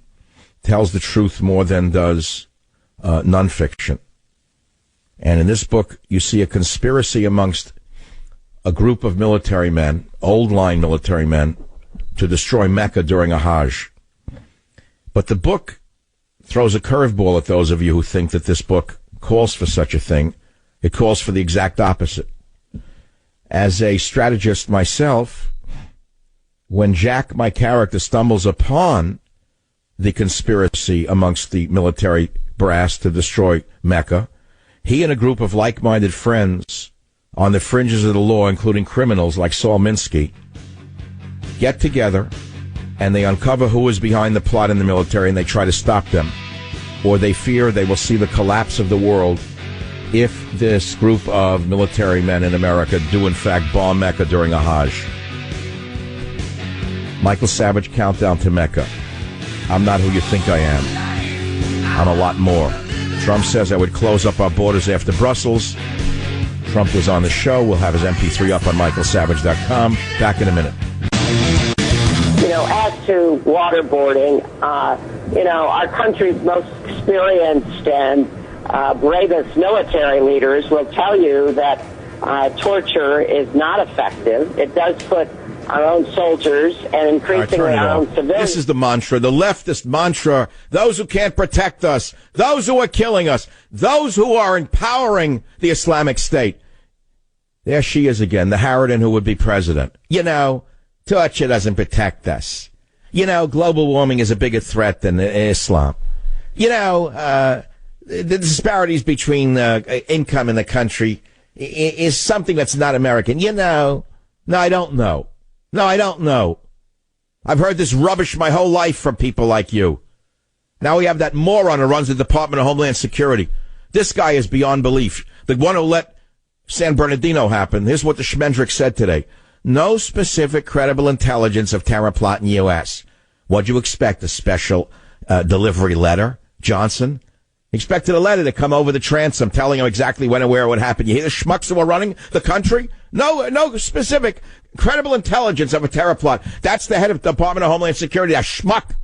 tells the truth more than does nonfiction. And in this book, you see a conspiracy amongst a group of military men, old-line military men, to destroy Mecca during a Hajj. But the book throws a curveball at those of you who think that this book calls for such a thing. It calls for the exact opposite. As a strategist myself, when Jack, my character, stumbles upon the conspiracy amongst the military brass to destroy Mecca, he and a group of like-minded friends on the fringes of the law, including criminals like Saul Minsky, get together and they uncover who is behind the plot in the military, and they try to stop them. Or they fear they will see the collapse of the world if this group of military men in America do in fact bomb Mecca during a Hajj. Michael Savage, Countdown to Mecca. I'm not who you think I am. I'm a lot more. Trump says I would close up our borders after Brussels. Trump was on the show. We'll have his MP3 up on michaelsavage.com. Back in a minute. You know, as to waterboarding, our country's most experienced and bravest military leaders will tell you that torture is not effective. It does put our own soldiers and increasingly our own civilians. This is the mantra, the leftist mantra. Those who can't protect us, those who are killing us, those who are empowering the Islamic State. There she is again, the Harridan who would be president. You know, torture doesn't protect us. You know, global warming is a bigger threat than Islam. You know, the disparities between income in the country is something that's not American. You know, no, I don't know. No, I don't know. I've heard this rubbish my whole life from people like you. Now we have that moron who runs the Department of Homeland Security. This guy is beyond belief. The one who let San Bernardino happen. Here's what the Schmendrick said today. No specific credible intelligence of terror plot in the U.S. What'd you expect? A special delivery letter? Johnson? Expected a letter to come over the transom telling him exactly when and where it would happen. You hear the schmucks who are running the country? No specific credible intelligence of a terror plot. That's the head of the Department of Homeland Security, that schmuck.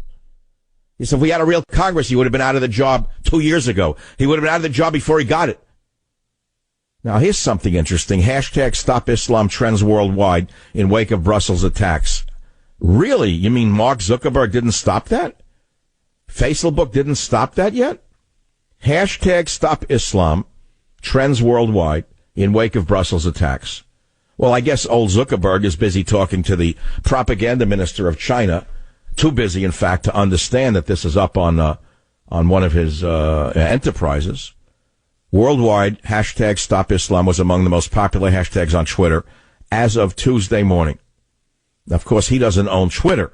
He said if we had a real Congress, he would have been out of the job 2 years ago. He would have been out of the job before he got it. Now, here's something interesting. Hashtag Stop Islam trends worldwide in wake of Brussels attacks. Really? You mean Mark Zuckerberg didn't stop that? Facebook didn't stop that yet? Hashtag Stop Islam trends worldwide in wake of Brussels attacks. Well, I guess old Zuckerberg is busy talking to the propaganda minister of China. Too busy, in fact, to understand that this is up on one of his enterprises. Worldwide, hashtag Stop Islam was among the most popular hashtags on Twitter as of Tuesday morning. Of course, he doesn't own Twitter,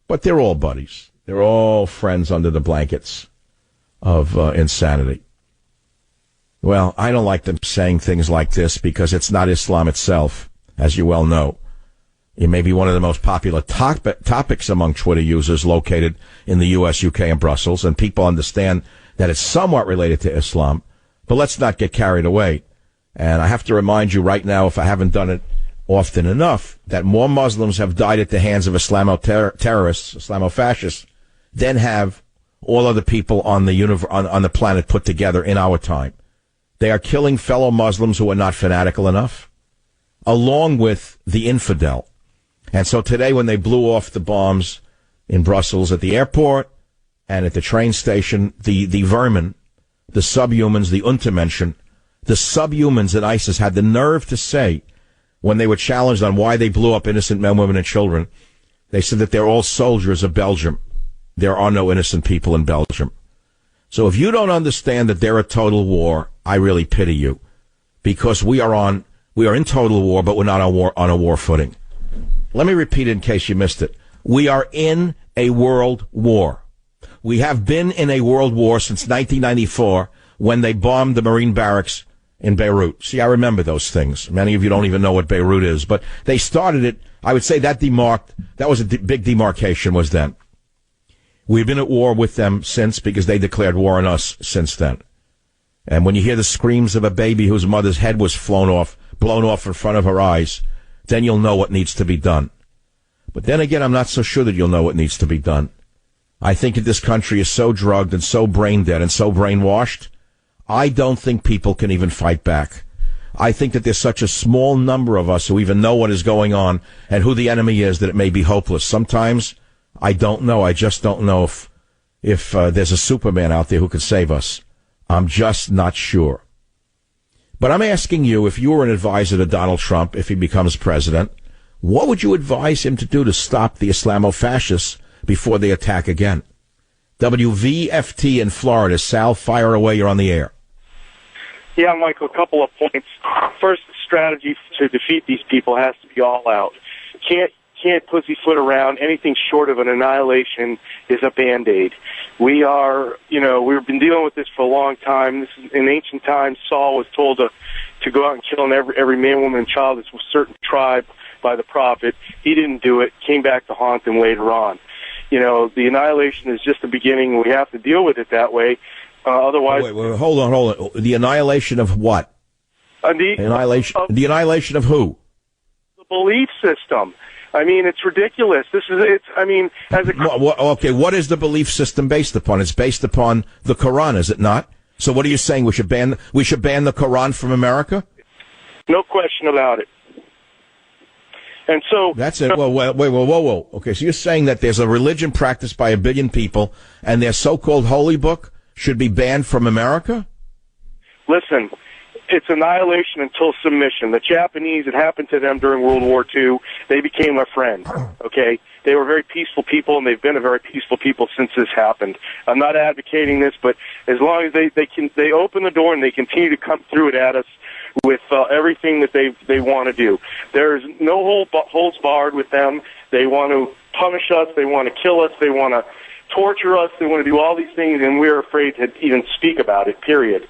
but they're all buddies. They're all friends under the blankets of insanity. Well, I don't like them saying things like this because it's not Islam itself, as you well know. It may be one of the most popular topics among Twitter users located in the U.S., UK, and Brussels, and people understand that it's somewhat related to Islam. But let's not get carried away. And I have to remind you right now, if I haven't done it often enough, that more Muslims have died at the hands of Islamo-terrorists, Islamo-fascists, than have all other people on the on the planet put together in our time. They are killing fellow Muslims who are not fanatical enough, along with the infidel. And so today, when they blew off the bombs in Brussels at the airport and at the train station, the vermin, the subhumans, the Untermenschen, the subhumans that ISIS had the nerve to say when they were challenged on why they blew up innocent men, women, and children, they said that they're all soldiers of Belgium. There are no innocent people in Belgium. So if you don't understand that they're a total war, I really pity you, because we are in total war, but we're not on a war footing. Let me repeat it in case you missed it. We are in a world war. We have been in a world war since 1994 when they bombed the Marine barracks in Beirut. See, I remember those things. Many of you don't even know what Beirut is, but they started it. I would say that was a big demarcation was then. We've been at war with them since because they declared war on us since then. And when you hear the screams of a baby whose mother's head was blown off in front of her eyes, then you'll know what needs to be done. But then again, I'm not so sure that you'll know what needs to be done. I think that this country is so drugged and so brain dead and so brainwashed, I don't think people can even fight back. I think that there's such a small number of us who even know what is going on and who the enemy is that it may be hopeless. Sometimes I don't know. I just don't know if there's a Superman out there who could save us. I'm just not sure. But I'm asking you, if you were an advisor to Donald Trump, if he becomes president, what would you advise him to do to stop the Islamofascists before they attack again? WVFT in Florida. Sal, fire away. You're on the air. Yeah, Michael, a couple of points. First, the strategy to defeat these people has to be all out. Can't pussyfoot around. Anything short of an annihilation is a Band-Aid. We've been dealing with this for a long time. In ancient times, Saul was told to go out and kill every man, woman, and child of a certain tribe by the prophet. He didn't do it. Came back to haunt them later on. The annihilation is just the beginning. We have to deal with it that way. Otherwise, wait, hold on. The annihilation of what? The annihilation of who? The belief system. I mean, it's ridiculous. What is the belief system based upon? It's based upon the Quran, is it not? So what are you saying? We should ban the Quran from America? No question about it. And so that's it. Whoa. Okay, so you're saying that there's a religion practiced by 1 billion people, and their so-called holy book should be banned from America? Listen, it's annihilation until submission. The Japanese, it happened to them during World War II. They became our friend. Okay, they were very peaceful people, and they've been a very peaceful people since this happened. I'm not advocating this, but as long as they open the door and they continue to come through it at us with everything that they want to do. There's no holds barred with them. They want to punish us. They want to kill us. They want to torture us. They want to do all these things, and we're afraid to even speak about it, period.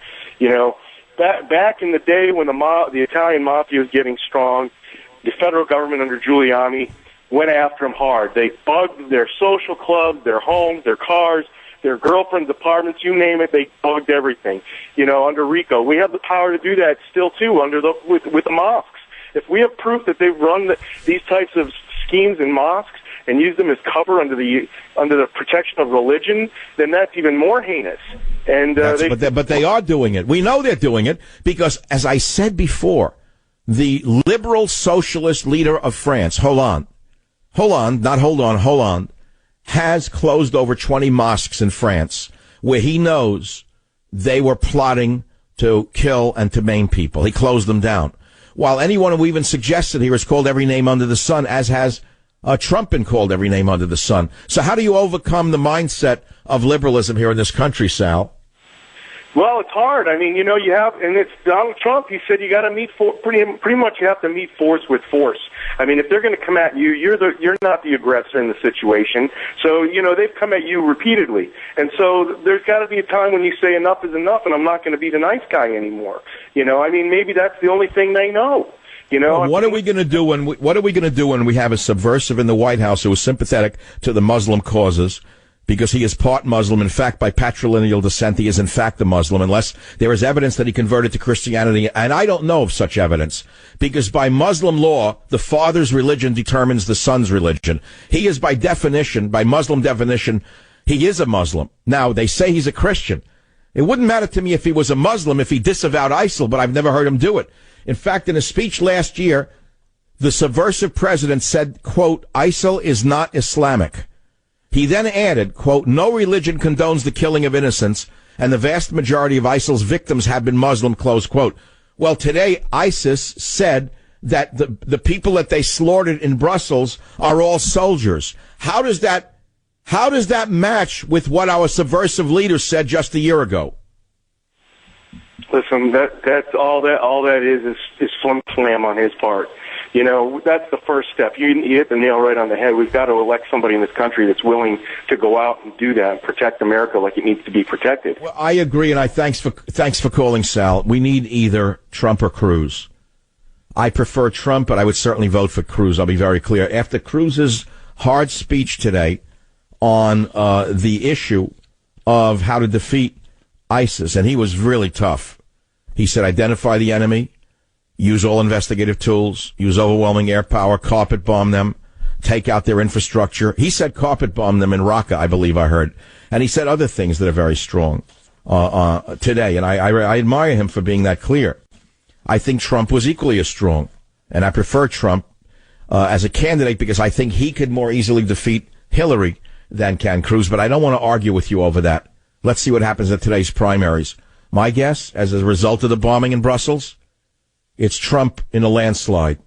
Back in the day when the Italian mafia was getting strong, the federal government under Giuliani went after them hard. They bugged their social clubs, their homes, their cars, their girlfriends' apartments, you name it, they bugged everything. Under RICO. We have the power to do that still, too, with the mosques. If we have proof that they've run these types of schemes in mosques and use them as cover under the protection of religion, then that's even more heinous. And but they are doing it. We know they're doing it because, as I said before, the liberal socialist leader of France, Hollande, has closed over 20 mosques in France where he knows they were plotting to kill and to maim people. He closed them down. While anyone who even suggested here is called every name under the sun, as has Trump been called every name under the sun. So how do you overcome the mindset of liberalism here in this country, Sal? Well, it's hard. I mean, you have, and it's Donald Trump. He said you got to meet pretty much. You have to meet force with force. I mean, if they're going to come at you, you're not the aggressor in the situation. So they've come at you repeatedly, and so there's got to be a time when you say enough is enough, and I'm not going to be the nice guy anymore. I mean, maybe that's the only thing they know. What are we going to do when we have a subversive in the White House who is sympathetic to the Muslim causes? Because he is part Muslim. In fact, by patrilineal descent, he is in fact a Muslim, unless there is evidence that he converted to Christianity. And I don't know of such evidence, because by Muslim law, the father's religion determines the son's religion. He is by Muslim definition, He is a Muslim. Now, they say he's a Christian. It wouldn't matter to me if he was a Muslim if he disavowed ISIL, but I've never heard him do it. In fact, in a speech last year, the subversive president said, quote, ISIL is not Islamic. He then added, quote, no religion condones the killing of innocents, and the vast majority of ISIL's victims have been Muslim, close quote. Well, today, ISIS said that the people that they slaughtered in Brussels are all soldiers. How does that match with what our subversive leaders said just a year ago? Listen, that's all that is flim flam on his part. You know, that's the first step. You hit the nail right on the head. We've got to elect somebody in this country that's willing to go out and do that and protect America like it needs to be protected. Well, I agree, and thanks for calling, Sal. We need either Trump or Cruz. I prefer Trump, but I would certainly vote for Cruz. I'll be very clear. After Cruz's hard speech today on the issue of how to defeat ISIS, and he was really tough. He said, identify the enemy, use all investigative tools, use overwhelming air power, carpet bomb them, take out their infrastructure. He said carpet bomb them in Raqqa, I believe I heard. And he said other things that are very strong today, and I admire him for being that clear. I think Trump was equally as strong, and I prefer Trump as a candidate because I think he could more easily defeat Hillary than can Cruz, but I don't want to argue with you over that. Let's see what happens at today's primaries. My guess, as a result of the bombing in Brussels, it's Trump in a landslide.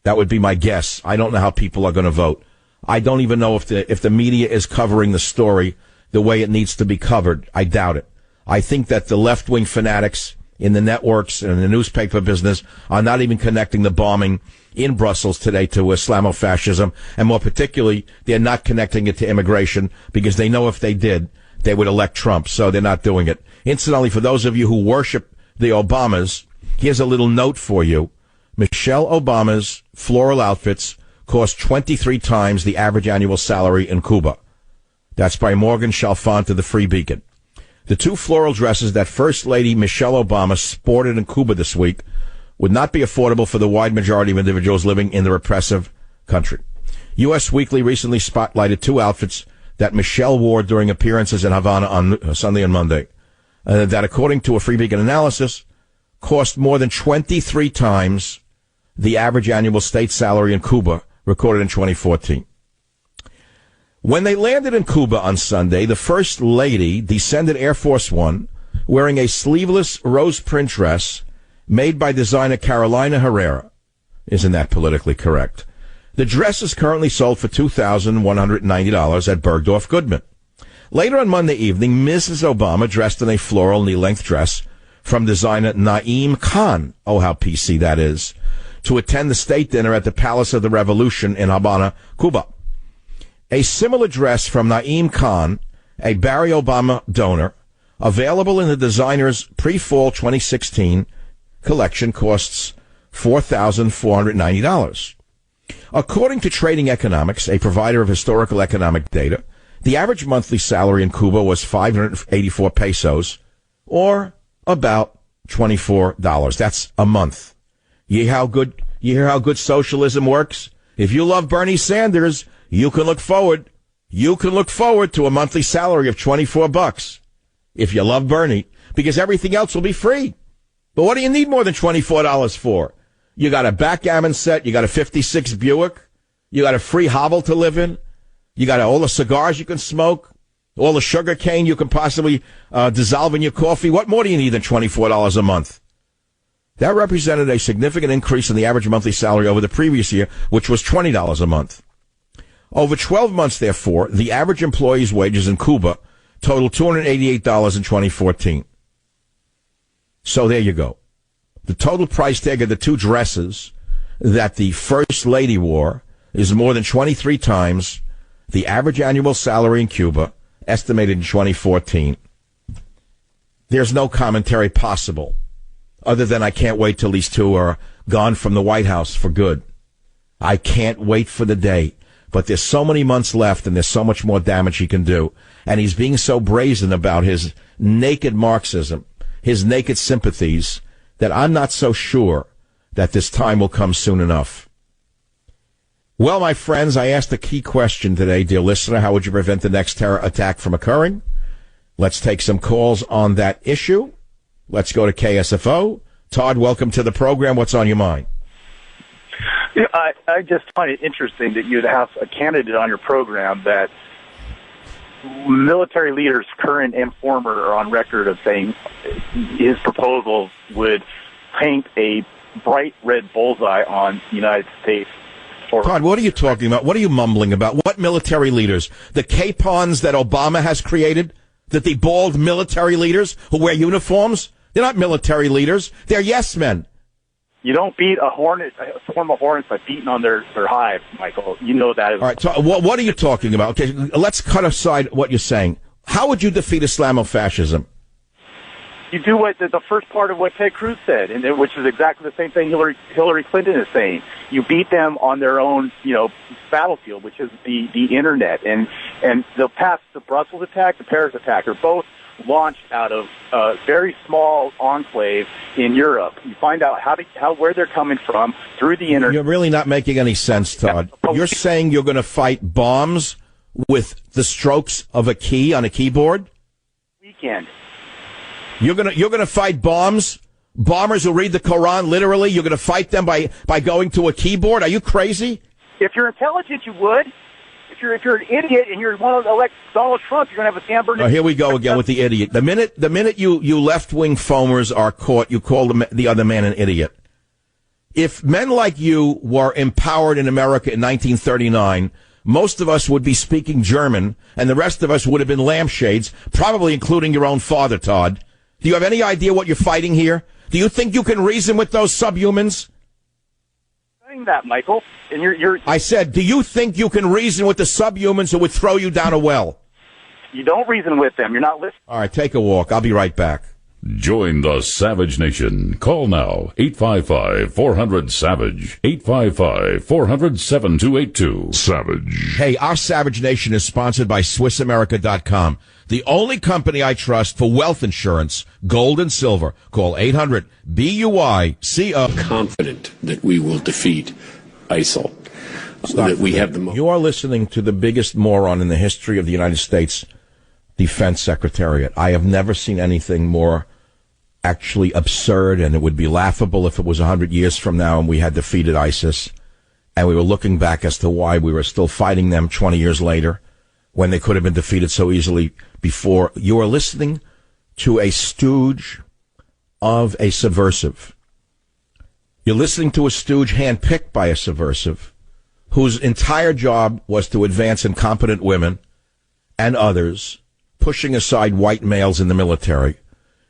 That would be my guess. I don't know how people are going to vote. I don't even know if the media is covering the story the way it needs to be covered. I doubt it. I think that the left-wing fanatics in the networks and in the newspaper business are not even connecting the bombing in Brussels today to Islamofascism, and more particularly, they're not connecting it to immigration because they know if they did, they would elect Trump, so they're not doing it. Incidentally, for those of you who worship the Obamas, here's a little note for you. Michelle Obama's floral outfits cost 23 times the average annual salary in Cuba. That's by Morgan Chalfant of the Free Beacon. The two floral dresses that First Lady Michelle Obama sported in Cuba this week would not be affordable for the wide majority of individuals living in the repressive country. U.S. Weekly recently spotlighted two outfits that Michelle wore during appearances in Havana on Sunday and Monday, that according to a Free Beacon analysis, cost more than 23 times the average annual state salary in Cuba recorded in 2014. When they landed in Cuba on Sunday, the First Lady descended Air Force One wearing a sleeveless rose print dress made by designer Carolina Herrera. Isn't that politically correct? The dress is currently sold for $2,190 at Bergdorf Goodman. Later on Monday evening, Mrs. Obama, dressed in a floral knee-length dress from designer Naeem Khan, oh, how PC that is, to attend the state dinner at the Palace of the Revolution in Habana, Cuba. A similar dress from Naeem Khan, a Barry Obama donor, available in the designer's pre-fall 2016 collection, costs $4,490. According to Trading Economics, a provider of historical economic data, the average monthly salary in Cuba was 584 pesos, or about $24. That's a month. You hear how good socialism works? If you love Bernie Sanders, you can look forward to a monthly salary of $24 if you love Bernie, because everything else will be free. But what do you need more than $24 for? You got a backgammon set, you got a 56 Buick, you got a free hovel to live in, you got all the cigars you can smoke, all the sugar cane you can possibly dissolve in your coffee. What more do you need than $24 a month? That represented a significant increase in the average monthly salary over the previous year, which was $20 a month. Over 12 months, therefore, the average employee's wages in Cuba totaled $288 in 2014. So there you go. The total price tag of the two dresses that the First Lady wore is more than 23 times the average annual salary in Cuba, estimated in 2014. There's no commentary possible, other than I can't wait till these two are gone from the White House for good. I can't wait for the day. But there's so many months left, and there's so much more damage he can do. And he's being so brazen about his naked Marxism, his naked sympathies, that I'm not so sure that this time will come soon enough. Well, my friends, I asked a key question today, dear listener. How would you prevent the next terror attack from occurring? Let's take some calls on that issue. Let's go to KSFO. Todd, welcome to the program. What's on your mind? Yeah, I just find it interesting that you'd have a candidate on your program that military leaders, current and former, are on record of saying his proposal would paint a bright red bullseye on the United States. Todd, what are you talking about? What are you mumbling about? What military leaders? The capons that Obama has created? The bald military leaders who wear uniforms? They're not military leaders. They're yes men. You don't beat a swarm of hornets by beating on their hive, Michael. You know that. All right, so what are you talking about? Okay, let's cut aside what you're saying. How would you defeat Islamofascism? You do what the first part of what Ted Cruz said, and which is exactly the same thing Hillary Clinton is saying. You beat them on their own, battlefield, which is the internet, and the Brussels attack, the Paris attack, are both launched out of a very small enclave in Europe. You find out where they're coming from through the internet. You're really not making any sense, Todd. You're saying you're going to fight bombs with the strokes of a key on a keyboard? Weekend. You're gonna fight bombers who read the Quran literally. You're gonna fight them by going to a keyboard. Are you crazy? If you're intelligent, you would. If you're an idiot and you're one of elect Donald Trump, you're gonna have a San Bernardino. Oh, here we go again with the idiot. The minute you left wing foamers are caught, you call the other man an idiot. If men like you were empowered in America in 1939. Most of us would be speaking German, and the rest of us would have been lampshades, probably including your own father, Todd. Do you have any idea what you're fighting here? Do you think you can reason with those subhumans? Saying that, Michael, and you're. I said, do you think you can reason with the subhumans who would throw you down a well? You don't reason with them. You're not listening. All right, take a walk. I'll be right back. Join the Savage Nation. Call now, 855-400-SAVAGE, 855-400-7282. Savage. Hey, our Savage Nation is sponsored by SwissAmerica.com, the only company I trust for wealth insurance, gold and silver. Call 800-BUICO. Confident that we will defeat ISIL. That we have the You are listening to the biggest moron in the history of the United States Defense Secretariat. I have never seen anything more actually absurd, and it would be laughable if it was 100 years from now and we had defeated ISIS and we were looking back as to why we were still fighting them 20 years later when they could have been defeated so easily before. You are listening to a stooge of a subversive. You're listening to a stooge handpicked by a subversive whose entire job was to advance incompetent women and others, pushing aside white males in the military.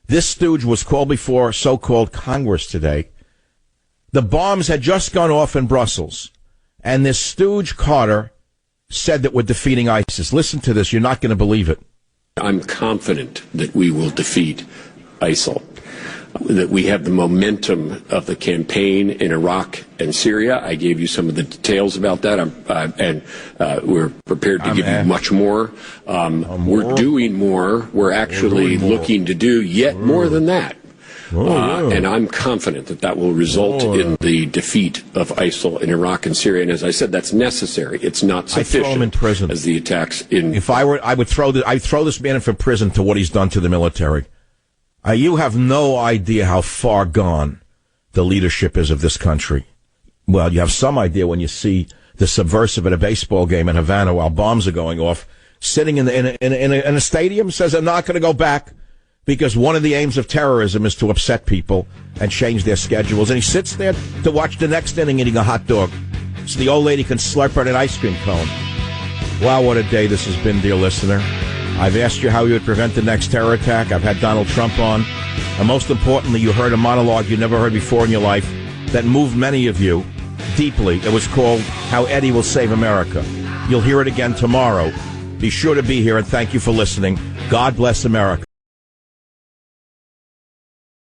This stooge was called before so-called Congress today. The bombs had just gone off in Brussels, and this stooge Carter said that we're defeating ISIS. Listen to this. You're not going to believe it. I'm confident that we will defeat ISIL, that we have the momentum of the campaign in Iraq and Syria. I gave you some of the details about that, and we're prepared to give you much more. We're doing more. We're actually looking to do yet more than that. And I'm confident that will result in the defeat of ISIL in Iraq and Syria. And as I said, that's necessary. It's not sufficient. I'd throw him in prison. As the attacks in. If I were, I'd throw this man in prison to what he's done to the military. You have no idea how far gone the leadership is of this country. Well, you have some idea when you see the subversive at a baseball game in Havana while bombs are going off, sitting in a stadium, says, I'm not going to go back because one of the aims of terrorism is to upset people and change their schedules. And he sits there to watch the next inning eating a hot dog so the old lady can slurp out an ice cream cone. Wow, what a day this has been, dear listener. I've asked you how you would prevent the next terror attack. I've had Donald Trump on. And most importantly, you heard a monologue you never heard before in your life that moved many of you deeply. It was called How Eddie Will Save America. You'll hear it again tomorrow. Be sure to be here, and thank you for listening. God bless America.